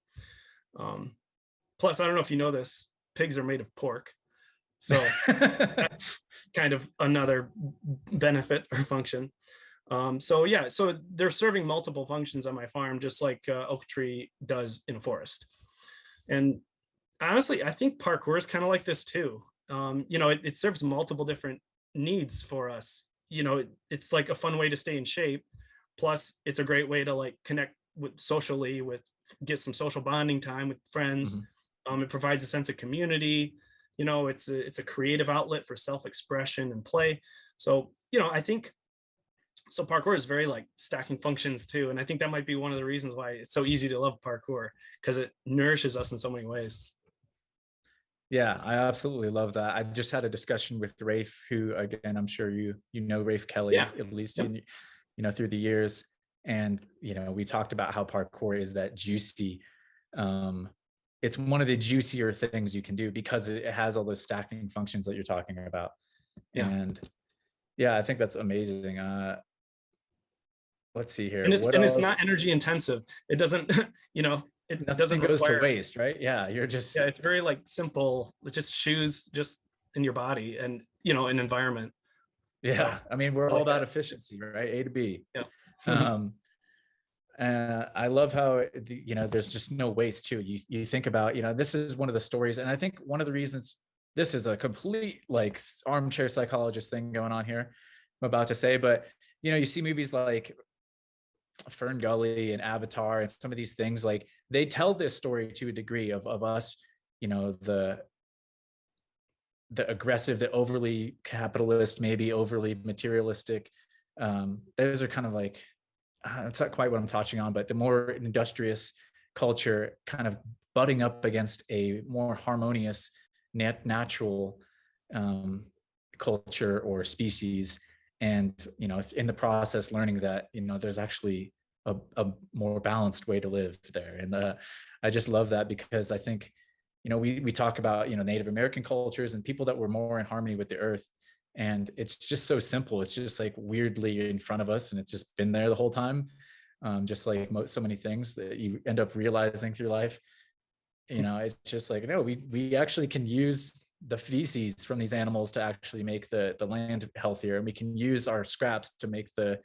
Plus, I don't know if you know this, pigs are made of pork. So that's kind of another benefit or function. So they're serving multiple functions on my farm, just like oak tree does in a forest. And honestly, I think parkour is kind of like this too. It serves multiple different needs for us. It's like a fun way to stay in shape. Plus, it's a great way to like connect socially, get some social bonding time with friends. It provides a sense of community. It's a creative outlet for self-expression and play. So, I think so parkour is very like stacking functions too. And I think that might be one of the reasons why it's so easy to love parkour, because it nourishes us in so many ways. Yeah, I absolutely love that. I just had a discussion with Rafe, who, again, I'm sure you know Rafe Kelly, Yeah. at least Yep. through the years. And we talked about how parkour is that juicy. It's one of the juicier things you can do because it has all those stacking functions that you're talking about. Yeah. And yeah, I think that's amazing. Let's see here. And What it's else? not energy intensive. It doesn't, it Nothing doesn't goes to require, waste, right? Yeah, you're just, yeah, it's very like simple. It just shoes just in your body and, an environment. So yeah. I mean, we're I all like about that. efficiency, right? A to B. Yeah. Um, I love how there's just no waste too. You think about this is one of the stories, and I think one of the reasons this is a complete like armchair psychologist thing going on here, I'm about to say, but you see movies like Fern Gully and Avatar and some of these things, like they tell this story to a degree of us, the aggressive, the overly capitalist, maybe overly materialistic. Those are kind of like, it's not quite what I'm touching on, but the more industrious culture kind of butting up against a more harmonious, natural culture or species. And, in the process, learning that, there's actually a more balanced way to live there. And I just love that, because I think, we talk about, Native American cultures and people that were more in harmony with the earth. And it's just so simple. It's just like weirdly in front of us, and it's just been there the whole time. Just like so many things that you end up realizing through life. It's just like, no, we actually can use the feces from these animals to actually make the land healthier, and we can use our scraps to make the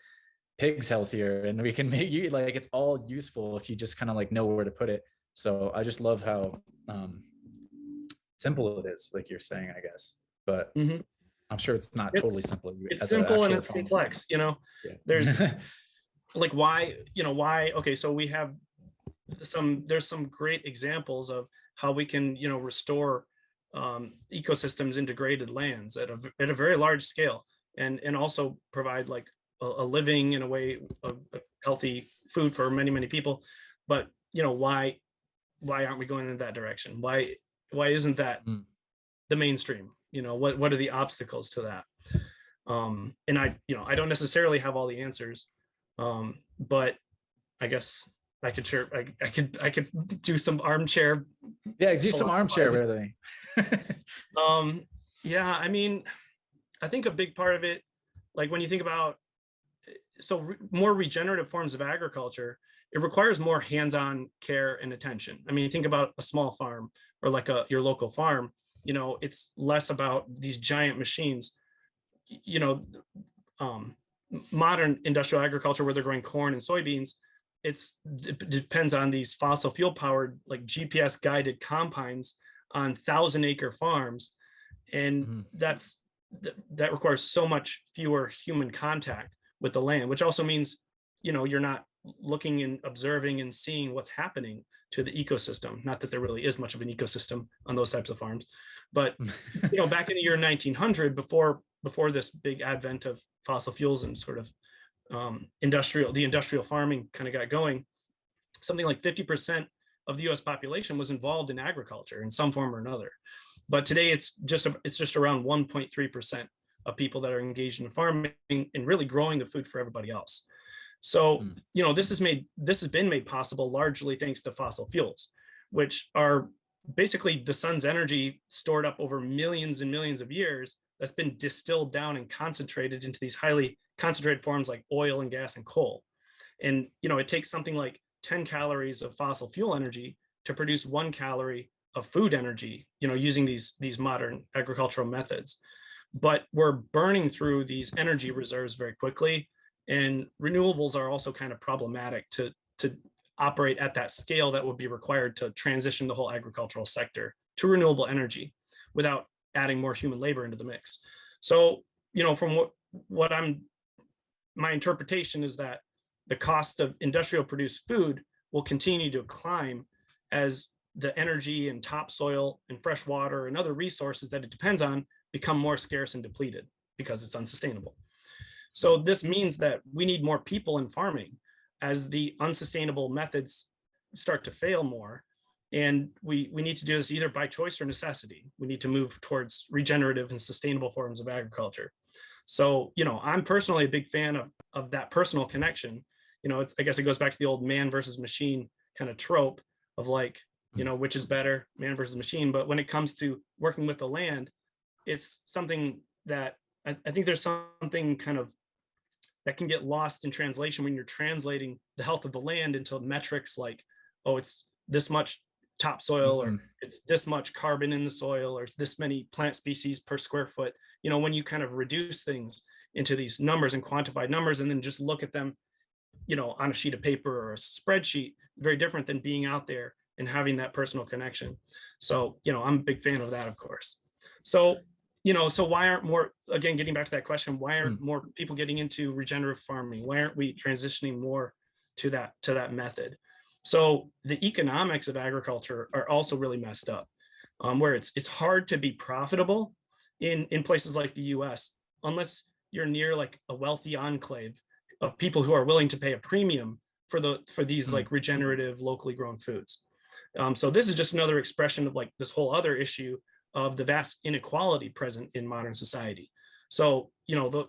pigs healthier, and we can make you like, it's all useful if you just kind of like know where to put it. So I just love how simple it is, like you're saying, I guess. But I'm sure it's not totally simple. It's simple and it's complex. Yeah. There's like why. Okay, so we have there's some great examples of how we can restore ecosystems in degraded lands at a very large scale, and also provide like a living, in a way, of healthy food for many people. But why aren't we going in that direction? Why isn't that the mainstream? What are the obstacles to that? And I don't necessarily have all the answers, but I guess I could do some armchair. Yeah, do some armchair, really. Yeah, I mean, I think a big part of it, like when you think about more regenerative forms of agriculture, it requires more hands-on care and attention. I mean, think about a small farm, or like your local farm. It's less about these giant machines. Modern industrial agriculture, where they're growing corn and soybeans, it depends on these fossil fuel powered, like GPS guided combines on 1,000-acre farms, and that requires so much fewer human contact with the land, which also means you're not looking and observing and seeing what's happening to the ecosystem. Not that there really is much of an ecosystem on those types of farms, but back in the year 1900, before this big advent of fossil fuels and sort of the industrial farming kind of got going, something like 50% of the U.S. population was involved in agriculture in some form or another. But today it's just around 1.3% of people that are engaged in farming and really growing the food for everybody else. So this has been made possible largely thanks to fossil fuels, which are basically the sun's energy stored up over millions and millions of years, that's been distilled down and concentrated into these highly concentrated forms like oil and gas and coal. And it takes something like 10 calories of fossil fuel energy to produce 1 calorie of food energy, using these modern agricultural methods. But we're burning through these energy reserves very quickly, and renewables are also kind of problematic to operate at that scale that would be required to transition the whole agricultural sector to renewable energy without adding more human labor into the mix. So, from my interpretation is that the cost of industrial produced food will continue to climb as the energy and topsoil and fresh water and other resources that it depends on become more scarce and depleted because it's unsustainable. So this means that we need more people in farming as the unsustainable methods start to fail more. And we need to do this either by choice or necessity. We need to move towards regenerative and sustainable forms of agriculture. So, I'm personally a big fan of that personal connection. I guess it goes back to the old man versus machine kind of trope of like, which is better, man versus machine. But when it comes to working with the land, it's something that I think there's something kind of that can get lost in translation when you're translating the health of the land into metrics like, oh, it's this much topsoil, or it's this much carbon in the soil, or it's this many plant species per square foot. When you kind of reduce things into these numbers and quantified numbers, and then just look at them, on a sheet of paper or a spreadsheet, very different than being out there and having that personal connection. So, I'm a big fan of that, of course. So, so why aren't more, again, getting back to that question, why aren't more people getting into regenerative farming? Why aren't we transitioning more to that method? So the economics of agriculture are also really messed up, where it's hard to be profitable in places like the US, unless you're near like a wealthy enclave of people who are willing to pay a premium for these like regenerative, locally grown foods. So this is just another expression of like this whole other issue of the vast inequality present in modern society. So,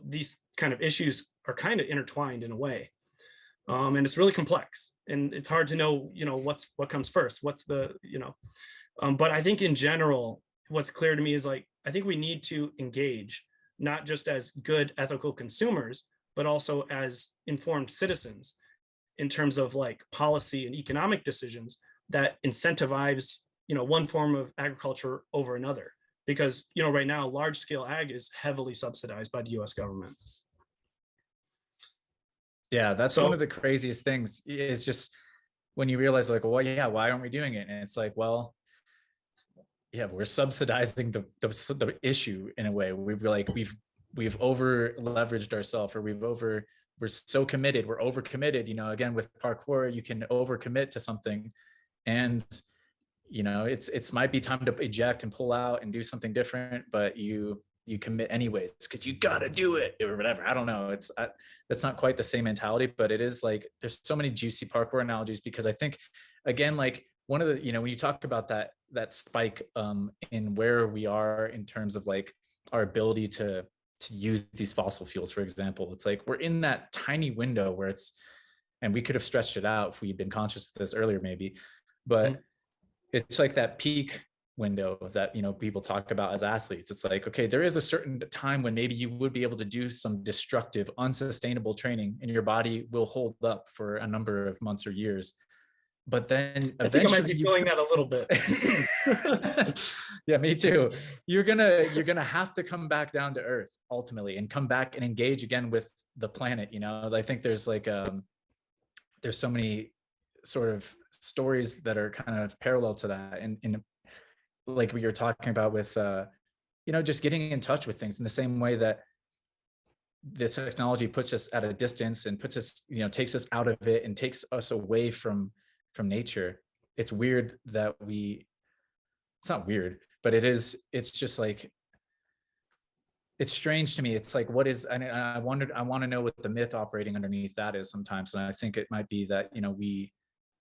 these kind of issues are kind of intertwined in a way. And it's really complex, and it's hard to know, what comes first, what's the, but I think in general, what's clear to me is like, I think we need to engage, not just as good ethical consumers, but also as informed citizens in terms of like policy and economic decisions that incentivize, one form of agriculture over another. Because, right now, large scale ag is heavily subsidized by the US government. Yeah, that's one of the craziest things is just when you realize like, well, yeah, why aren't we doing it? And it's like, well, yeah, we're subsidizing the issue in a way. We've over leveraged ourselves, or we're so committed, we're overcommitted. Again, with parkour, you can overcommit to something, and it's might be time to eject and pull out and do something different, but you commit anyways because you gotta do it or whatever. I don't know. That's not quite the same mentality, but it is like there's so many juicy parkour analogies, because I think, again, like one of the, when you talk about that spike in where we are in terms of like our ability to use these fossil fuels, for example, it's like we're in that tiny window where and we could have stretched it out if we'd been conscious of this earlier maybe, but it's like that peak window that people talk about as athletes. It's like, okay, there is a certain time when maybe you would be able to do some destructive, unsustainable training and your body will hold up for a number of months or years. But then I think I might be feeling that a little bit. Yeah, me too. You're gonna have to come back down to earth ultimately and come back and engage again with the planet. I think there's like there's so many sort of stories that are kind of parallel to that, and like we were talking about with just getting in touch with things in the same way that this technology puts us at a distance and puts us, takes us out of it and takes us away from nature. It's weird that it's not weird, but it's just like, it's strange to me. It's like, what is, and I want to know what the myth operating underneath that is sometimes. And I think it might be that,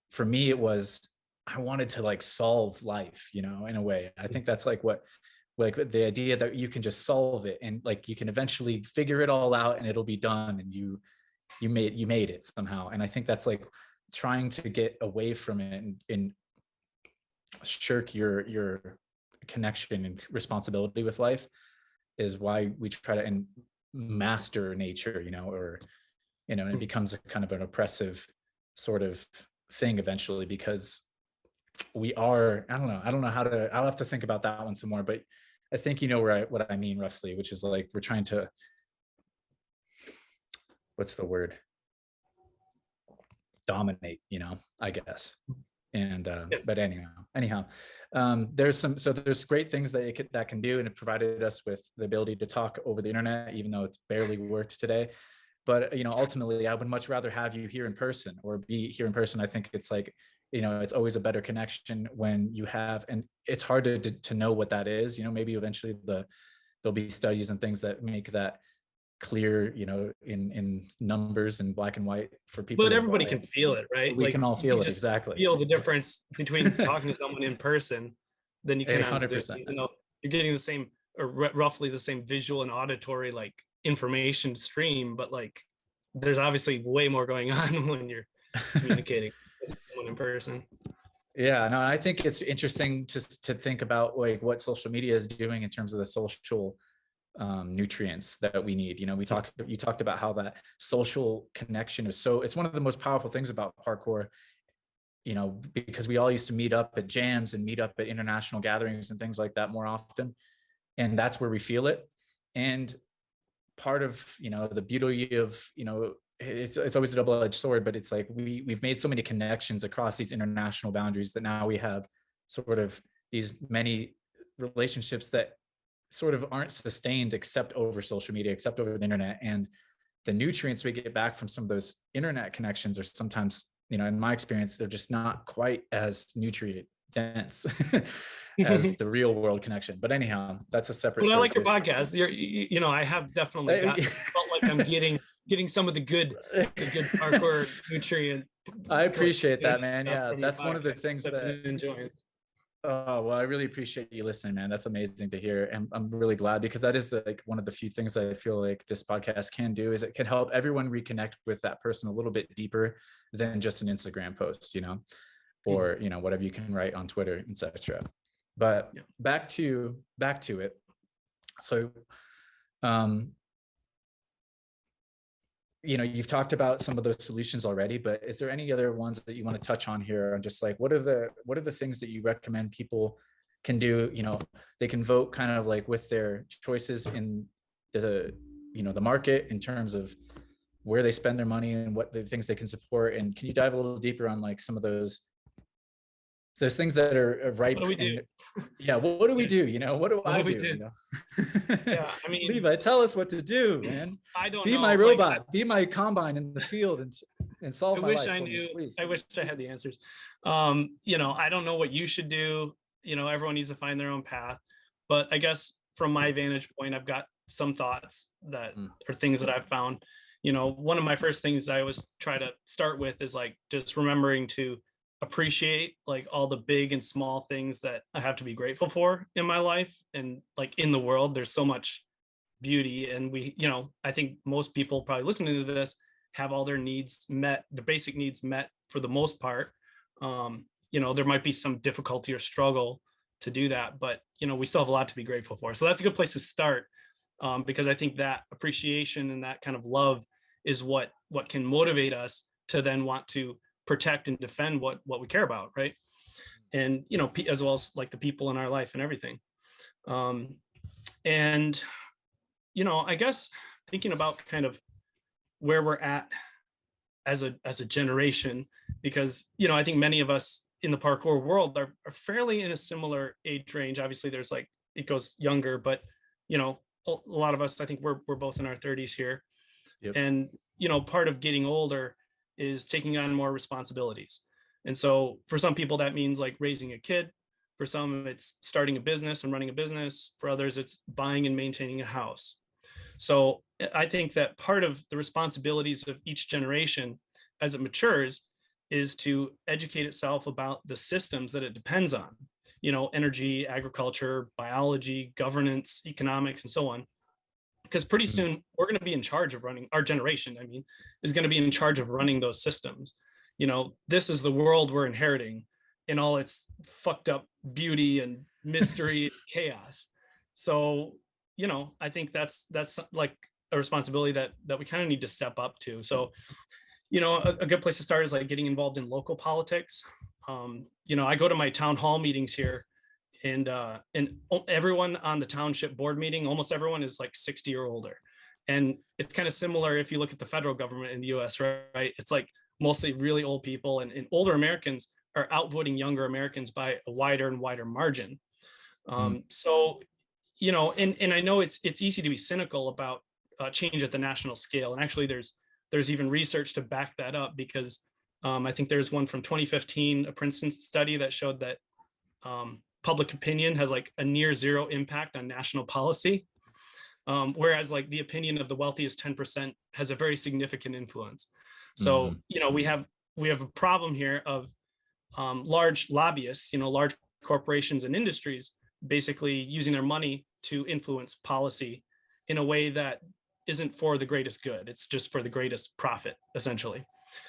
for me, it was, I wanted to like solve life, in a way. I think that's like the idea that you can just solve it and like you can eventually figure it all out and it'll be done and you made it somehow. And I think that's like trying to get away from it and shirk your connection and responsibility with life is why we try to master nature, or and it becomes a kind of an oppressive sort of thing eventually, because we are, I don't know how to, I'll have to think about that one some more, but I think what I mean roughly, which is like we're trying to, what's the word, dominate, I guess. And but anyhow, there's great things that can do, and it provided us with the ability to talk over the internet, even though it's barely worked today. But ultimately, I would much rather have you here in person or be here in person. I think it's like, it's always a better connection when you have, and it's hard to know what that is. Maybe eventually there'll be studies and things that make that clear, in numbers and black and white for people. But everybody can feel it, right? We can all feel it, exactly. Feel the difference between talking to someone in person than you can 100%. You're getting the same, or roughly the same visual and auditory like information stream, but like there's obviously way more going on when you're communicating with someone in person. Yeah, no, I think it's interesting to think about like what social media is doing in terms of the social nutrients that we need. You talked about how that social connection is it's one of the most powerful things about parkour, because we all used to meet up at jams and meet up at international gatherings and things like that more often, and that's where we feel it. And part of the beauty of it's always a double-edged sword, but it's like we've made so many connections across these international boundaries that now we have sort of these many relationships that sort of aren't sustained except over social media, except over the internet. And the nutrients we get back from some of those internet connections are sometimes, in my experience, they're just not quite as nutrient dense as the real world connection. But anyhow, that's a separate. But I like your podcast. I have definitely felt like I'm getting some of the good parkour nutrient. I appreciate that, man. Yeah, that's one of the things that I'm enjoying. Oh, well, I really appreciate you listening, man. That's amazing to hear. And I'm really glad, because that is like one of the few things that I feel like this podcast can do, is it can help everyone reconnect with that person a little bit deeper than just an Instagram post, or, whatever you can write on Twitter, etc. But Yeah. back to it. So, um, you've talked about some of those solutions already, but is there any other ones that you want to touch on here? On just like, what are the things that you recommend people can do? They can vote kind of like with their choices in the market, in terms of where they spend their money and what the things they can support. And can you dive a little deeper on like some of those things that are ripe? What do we do? Yeah, what do we do? What do What I do we do? do? Yeah, I mean, Levi, tell us what to do, man. I don't Be know. my Like, robot. Be my combine in the field and solve I my wish life I for me, knew. please. I wish I had the answers. I don't know what you should do. Everyone needs to find their own path. But I guess from my vantage point, I've got some thoughts that are things that I've found. One of my first things I always try to start with is like just remembering to appreciate like all the big and small things that I have to be grateful for in my life, and like in the world. There's so much beauty, and I think most people probably listening to this have all their needs met, the basic needs met for the most part. There might be some difficulty or struggle to do that, but we still have a lot to be grateful for. So that's a good place to start, because I think that appreciation and that kind of love is what can motivate us to then want to protect and defend what we care about, right? And as well as like the people in our life and everything. And I guess thinking about kind of where we're at as a generation, because I think many of us in the parkour world are fairly in a similar age range. Obviously there's like, it goes younger, but a lot of us, I think we're both in our 30s here. Yep. And part of getting older is taking on more responsibilities. And so for some people that means like raising a kid. For some it's starting a business and running a business. For others it's buying and maintaining a house. So I think that part of the responsibilities of each generation as it matures is to educate itself about the systems that it depends on, energy, agriculture, biology, governance, economics, and so on. Because pretty soon we're going to be in charge of running, our generation, is going to be in charge of running those systems. This is the world we're inheriting in all its fucked up beauty and mystery, chaos. So I think that's like a responsibility that we kind of need to step up to. So a good place to start is like getting involved in local politics. I go to my town hall meetings here, and everyone on the township board meeting, almost everyone is like 60 or older. And it's kind of similar if you look at the federal government in the US, right? It's like mostly really old people, and older Americans are outvoting younger Americans by a wider and wider margin. So and I know it's easy to be cynical about change at the national scale. And actually there's even research to back that up, because I think there's one from 2015, a Princeton study that showed that public opinion has like a near zero impact on national policy. Whereas like the opinion of the wealthiest 10% has a very significant influence. So, we have a problem here of large lobbyists, large corporations and industries basically using their money to influence policy in a way that isn't for the greatest good. It's just for the greatest profit, essentially.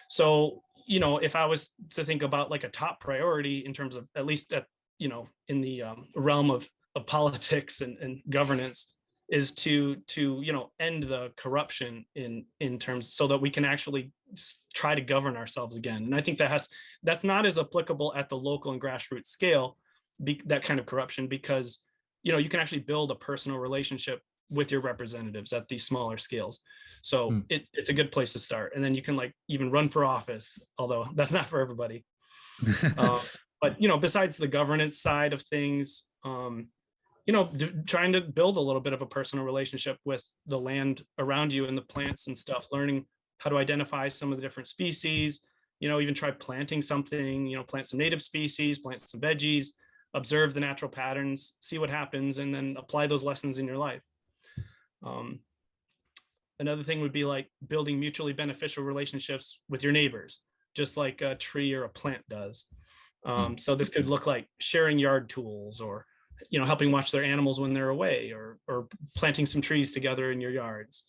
So, if I was to think about like a top priority in terms of, at least at, in the realm of politics and governance, is to end the corruption in terms, so that we can actually try to govern ourselves again. And I think that's not as applicable at the local and grassroots scale, that kind of corruption, because you can actually build a personal relationship with your representatives at these smaller scales. So it's a good place to start. And then you can like even run for office, although that's not for everybody. But besides the governance side of things, trying to build a little bit of a personal relationship with the land around you and the plants and stuff, learning how to identify some of the different species, even try planting something, plant some native species, plant some veggies, observe the natural patterns, see what happens, and then apply those lessons in your life. Another thing would be like building mutually beneficial relationships with your neighbors, just like a tree or a plant does. So this could look like sharing yard tools, or helping watch their animals when they're away, or planting some trees together in your yards.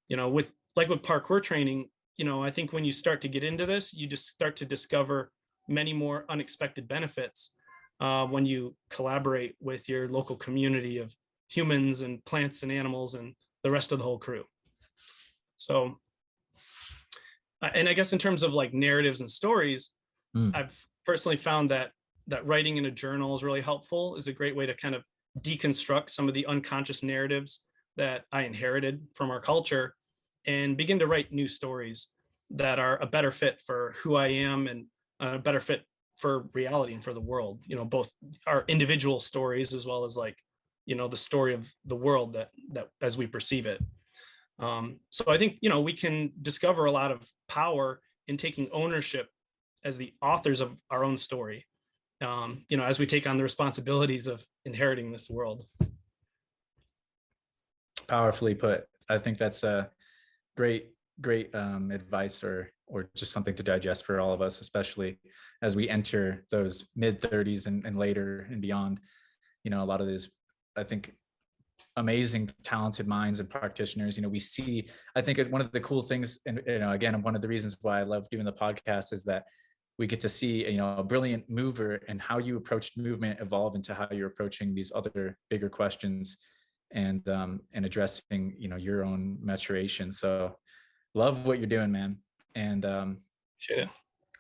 With parkour training, I think when you start to get into this, you just start to discover many more unexpected benefits when you collaborate with your local community of humans and plants and animals and the rest of the whole crew. So, and I guess in terms of like narratives and stories, I've personally found that writing in a journal is really helpful, is a great way to kind of deconstruct some of the unconscious narratives that I inherited from our culture and begin to write new stories that are a better fit for who I am and a better fit for reality and for the world, both our individual stories as well as like, the story of the world that as we perceive it. So I think, we can discover a lot of power in taking ownership as the authors of our own story, as we take on the responsibilities of inheriting this world. Powerfully put. I think that's a great advice, or just something to digest for all of us, especially as we enter those mid-30s and later and beyond. A lot of these, I think, amazing, talented minds and practitioners, we see, I think one of the cool things, and again, one of the reasons why I love doing the podcast is that we get to see, a brilliant mover and how you approached movement evolve into how you're approaching these other bigger questions and addressing, your own maturation. So love what you're doing, man. And sure.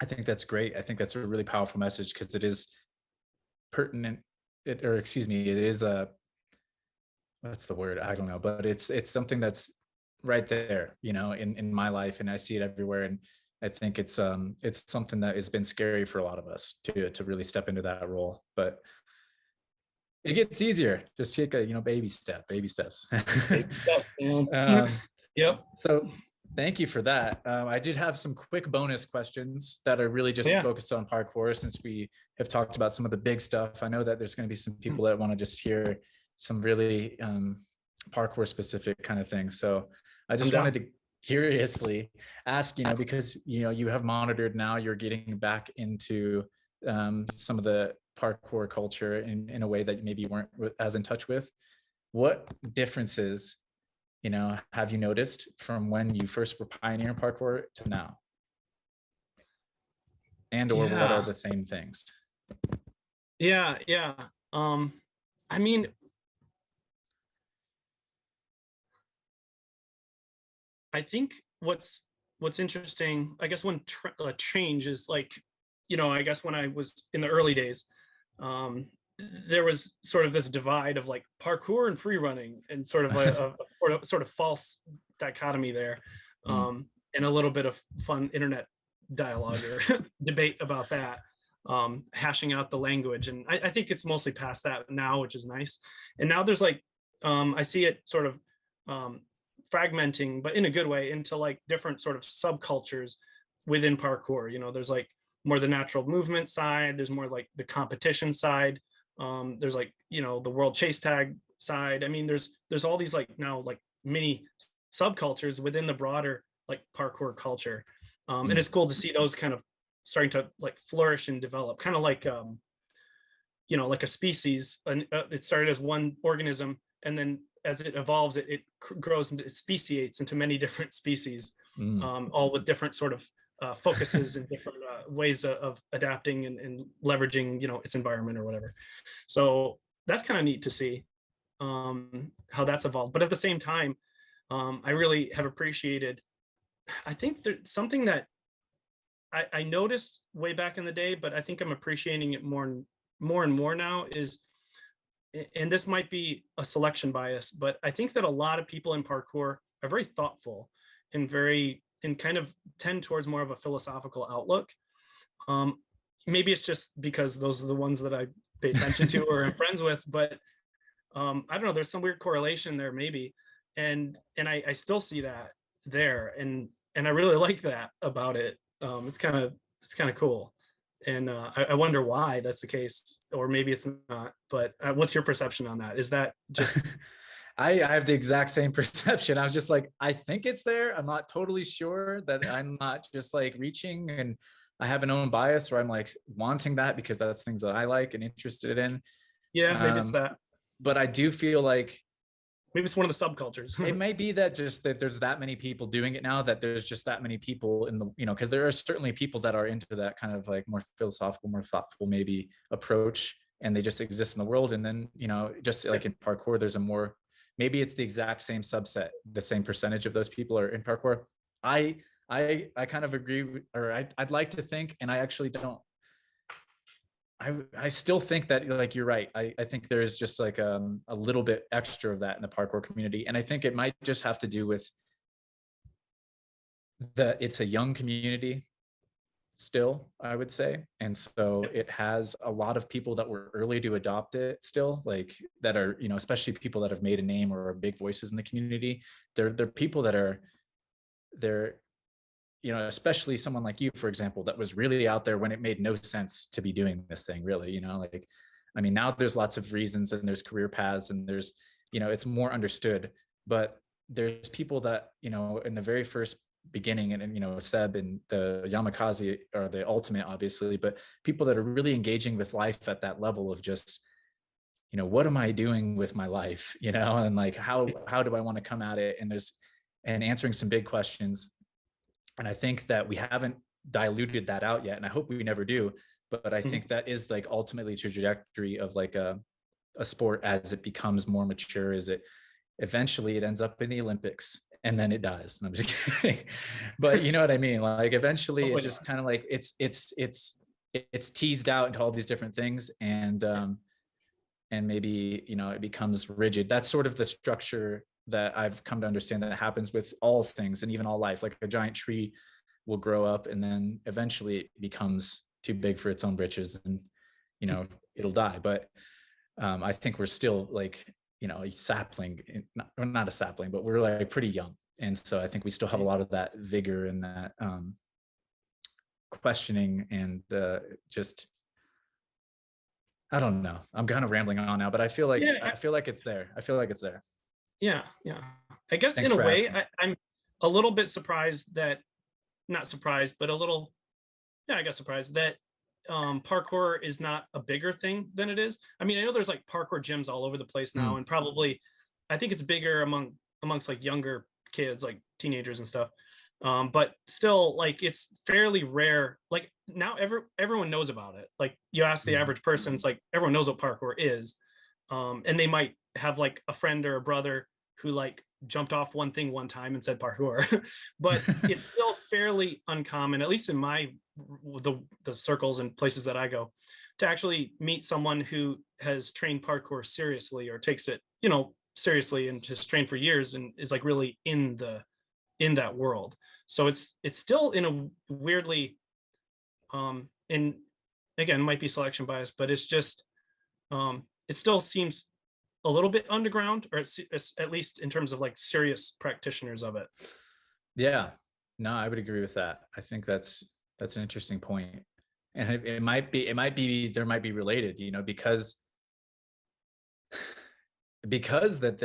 I think that's great. I think that's a really powerful message because it is pertinent, it is what's the word? I don't know, but it's something that's right there, in my life, and I see it everywhere. And I think it's something that has been scary for a lot of us to really step into that role, but it gets easier. Just take a, baby steps. Baby steps, Yep. So thank you for that. I did have some quick bonus questions that are really just focused on parkour, since we have talked about some of the big stuff. I know that there's going to be some people that want to just hear some really parkour specific kind of things. So I just wanted to curiously ask, because, you have monitored now, you're getting back into some of the parkour culture in a way that maybe you weren't as in touch with. What differences, have you noticed from when you first were pioneering parkour to now? And or what are the same things? Yeah. I mean, I think what's interesting, I guess, when change is like, I guess when I was in the early days, there was sort of this divide of like parkour and free running, and sort of a sort of false dichotomy there, and a little bit of fun internet dialogue or debate about that, hashing out the language. And I think it's mostly past that now, which is nice. And now there's like, I see it sort of fragmenting, but in a good way, into like different sort of subcultures within parkour. There's like more the natural movement side, there's more like the competition side, there's like, the world chase tag side. I mean, there's all these like now like mini subcultures within the broader like parkour culture, and it's cool to see those kind of starting to like flourish and develop, kind of like like a species. And it started as one organism, and then as it evolves, it grows and it speciates into many different species, all with different sort of focuses and different ways of adapting and leveraging, its environment or whatever. So that's kind of neat to see how that's evolved. But at the same time, I really have appreciated, I think there's something that I noticed way back in the day, but I think I'm appreciating it more and more now, is, and this might be a selection bias, but I think that a lot of people in parkour are very thoughtful and kind of tend towards more of a philosophical outlook. Maybe it's just because those are the ones that I pay attention to or I'm friends with, but I don't know, there's some weird correlation there maybe. And I still see that there. And I really like that about it. It's kind of cool. And I wonder why that's the case, or maybe it's not. But what's your perception on that? Is that just... I have the exact same perception. I was just like, I think it's there. I'm not totally sure that I'm not just like reaching and I have an own bias where I'm like wanting that because that's things that I like and interested in. Yeah, maybe it's that. But I do feel like Maybe it's one of the subcultures. it might be that just that there's that many people doing it now, that there's just that many people in the, because there are certainly people that are into that kind of like more philosophical, more thoughtful maybe approach, and they just exist in the world. And then, just like in parkour, there's a more, maybe it's the exact same subset, the same percentage of those people are in parkour. I kind of agree, or I'd like to think, and I actually don't. I still think that, like, you're right. I think there's just like a little bit extra of that in the parkour community. And I think it might just have to do with that it's a young community still, I would say. And so it has a lot of people that were early to adopt it still, like that are, especially people that have made a name or are big voices in the community. They're people that are, they're, especially someone like you, for example, that was really out there when it made no sense to be doing this thing, really, like, I mean, now there's lots of reasons and there's career paths and there's, it's more understood, but there's people that, in the very first beginning, and Seb and the Yamakaze are the ultimate, obviously, but people that are really engaging with life at that level of just, what am I doing with my life, and like, how do I want to come at it? And answering some big questions. And I think that we haven't diluted that out yet. And I hope we never do. But I think that is like ultimately the trajectory of like a sport as it becomes more mature, is it eventually it ends up in the Olympics and then it dies. I'm just kidding. But you know what I mean? Like eventually it just kind of like it's teased out into all these different things. And maybe, it becomes rigid. That's sort of the structure that I've come to understand that happens with all things and even all life. Like a giant tree will grow up and then eventually it becomes too big for its own britches and, it'll die. But I think we're still like, a sapling, not a sapling, but we're like pretty young. And so I think we still have a lot of that vigor and that questioning and just, I don't know. I'm kind of rambling on now, but I feel like it's there. I feel like it's there. Yeah. I guess Thanks in a way, asking. I'm a little bit surprised that, not surprised, but a little, I guess surprised that parkour is not a bigger thing than it is. I mean, I know there's like parkour gyms all over the place now, and probably, I think it's bigger amongst like younger kids, like teenagers and stuff. But still, like, it's fairly rare. Like now, everyone knows about it. Like you ask the average person, it's like everyone knows what parkour is, and they might have like a friend or a brother who like jumped off one thing one time and said parkour, but it's still fairly uncommon, at least in the circles and places that I go, to actually meet someone who has trained parkour seriously or takes it, seriously and just trained for years and is like really in that world. So it's still in a weirdly, and again, might be selection bias, but it's just, it still seems a little bit underground, or it's at least in terms of like serious practitioners of it. Yeah, no, I would agree with that. I think that's an interesting point. And it might be there might be related, because that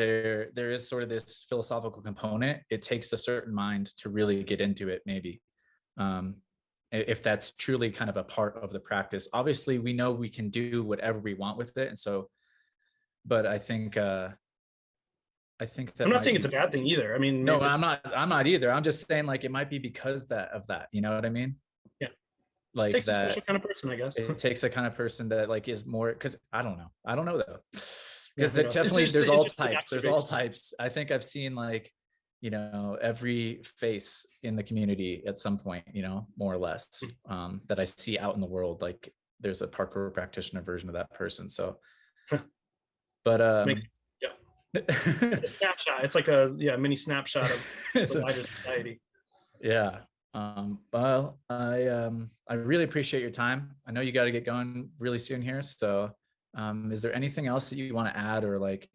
there is sort of this philosophical component. It takes a certain mind to really get into it, maybe. If that's truly kind of a part of the practice. Obviously, we know we can do whatever we want with it. And so, but I think that I'm not saying it's a bad thing either. I mean, no, I'm not either. I'm just saying, like, it might be because of that, you know what I mean? Yeah. Like, it takes that a special kind of person, I guess. It takes a kind of person that like is more, because I don't know though. Because definitely there's all types. There's all types. I think I've seen like, every face in the community at some point, more or less, that I see out in the world. Like there's a parkour practitioner version of that person. So, but it's a snapshot. It's like a mini snapshot of the wider society. Yeah. Well, I really appreciate your time. I know you got to get going really soon here. So, is there anything else that you want to add, or like,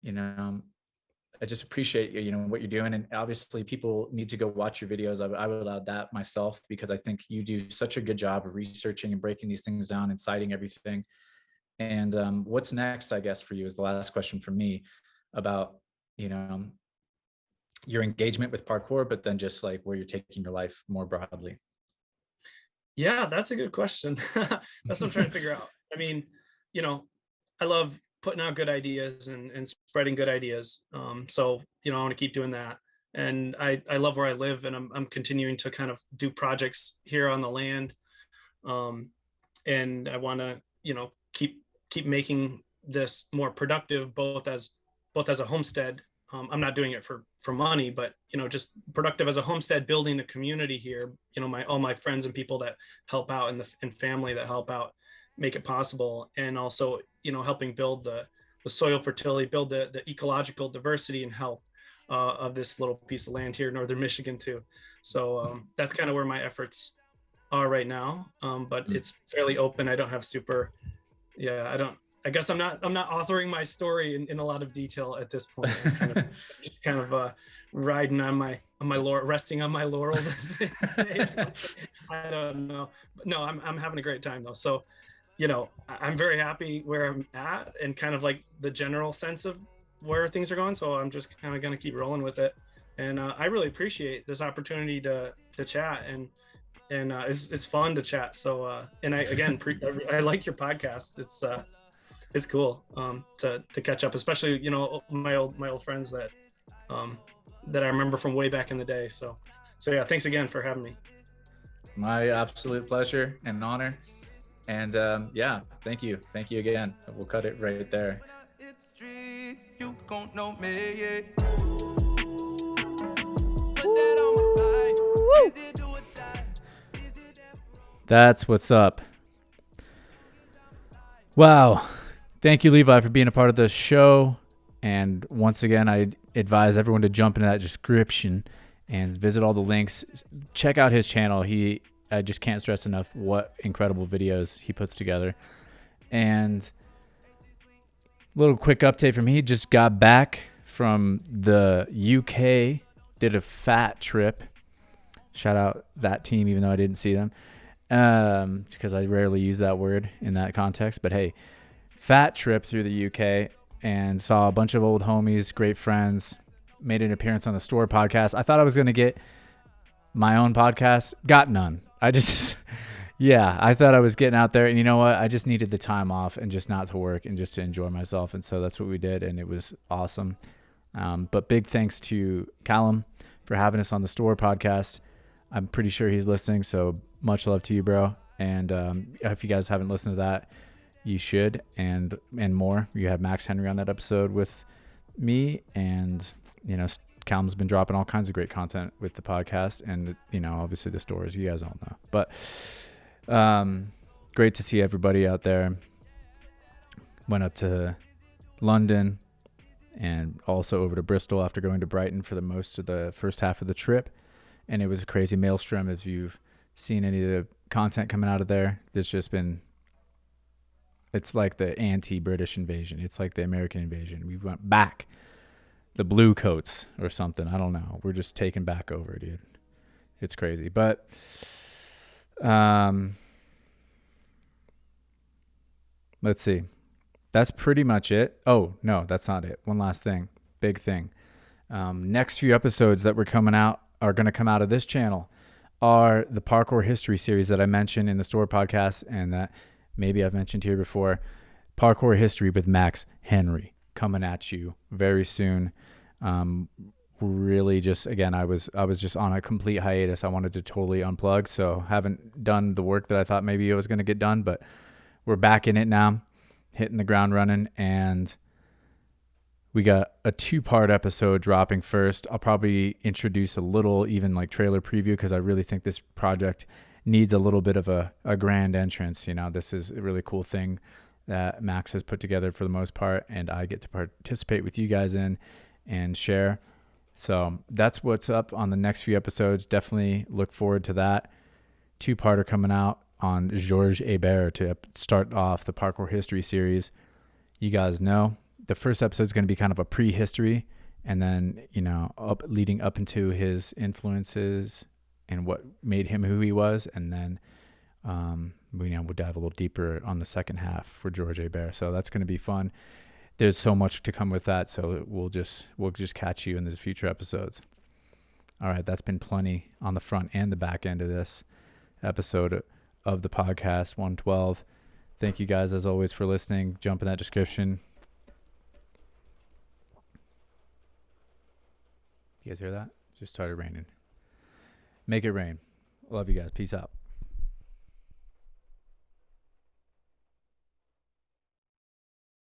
I just appreciate what you're doing. And obviously people need to go watch your videos. I would add that myself, because I think you do such a good job of researching and breaking these things down and citing everything. And what's next, I guess, for you is the last question for me about, your engagement with parkour, but then just like where you're taking your life more broadly. Yeah, that's a good question. That's what I'm trying to figure out. I mean, you know, I love putting out good ideas and spreading good ideas. So, I want to keep doing that. And I love where I live, and I'm continuing to kind of do projects here on the land. Um, and I want to, keep making this more productive, both as a homestead. I'm not doing it for money, but just productive as a homestead, building a community here. My all my friends and people that help out, and family that help out, make it possible, and also helping build the soil fertility, build the ecological diversity and health of this little piece of land here in northern Michigan too. So that's kind of where my efforts are right now. But it's fairly open. I don't have super yeah, I guess I'm not authoring my story in a lot of detail at this point. I'm just kind of riding on my resting on my laurels, as they say. I don't know. But no, I'm having a great time though. So, I'm very happy where I'm at, and kind of like the general sense of where things are going. So I'm just kind of going to keep rolling with it. And I really appreciate this opportunity to chat, and it's fun to chat. So and I again I like your podcast. It's cool to catch up, especially my old friends that I remember from way back in the day. So yeah, thanks again for having me. My absolute pleasure and an honor. And yeah, thank you again. We'll cut it right there. You don't know me yet. That's what's up. Wow. Thank you, Levi, for being a part of the show. And once again, I advise everyone to jump into that description and visit all the links. Check out his channel. I just can't stress enough what incredible videos he puts together. And a little quick update from me. Just got back from the UK, did a fat trip. Shout out that team, even though I didn't see them, because I rarely use that word in that context. But hey, fat trip through the UK, and saw a bunch of old homies, great friends, made an appearance on the Store podcast. I thought I was going to get my own podcast, got none. I thought I was getting out there, and you know what? I just needed the time off and just not to work and just to enjoy myself. And so that's what we did, and it was awesome. But big thanks to Callum for having us on the Store podcast. I'm pretty sure he's listening, so much love to you, bro. And if you guys haven't listened to that, you should, and more. You had Max Henry on that episode with me, and Callum's been dropping all kinds of great content with the podcast, and obviously the stores, you guys all know. But great to see everybody out there. Went up to London and also over to Bristol after going to Brighton for the most of the first half of the trip, and it was a crazy maelstrom. If you've seen any of the content coming out of there, there's just been, it's like the anti-British invasion. It's like the American invasion. We went back, the blue coats or something. I don't know. We're just taking back over, dude. It's crazy. But let's see. That's pretty much it. Oh, no, that's not it. One last thing. Big thing. Next few episodes that are going to come out of this channel are the Parkour History series that I mentioned in the Store podcast, and that maybe I've mentioned here before. Parkour History with Max Henry coming at you very soon. Really just, again, I was just on a complete hiatus. I wanted to totally unplug, so haven't done the work that I thought maybe it was going to get done, but we're back in it now, hitting the ground running, and we got a 2-part episode dropping first. I'll probably introduce a little even like trailer preview, because I really think this project needs a little bit of a grand entrance. This is a really cool thing that Max has put together for the most part, and I get to participate with you guys in and share. So that's what's up on the next few episodes. Definitely look forward to that. 2-parter coming out on Georges Hébert to start off the Parkour History series. You guys know the first episode is going to be kind of a prehistory, and then leading up into his influences and what made him who he was, and then we'll dive a little deeper on the second half for Georges Hébert. So that's going to be fun. There's so much to come with that, so we'll just catch you in these future episodes. All right, that's been plenty on the front and the back end of this episode of the podcast, 112. Thank you guys, as always, for listening. Jump in that description. You guys hear that? Just started raining. Make it rain. Love you guys. Peace out.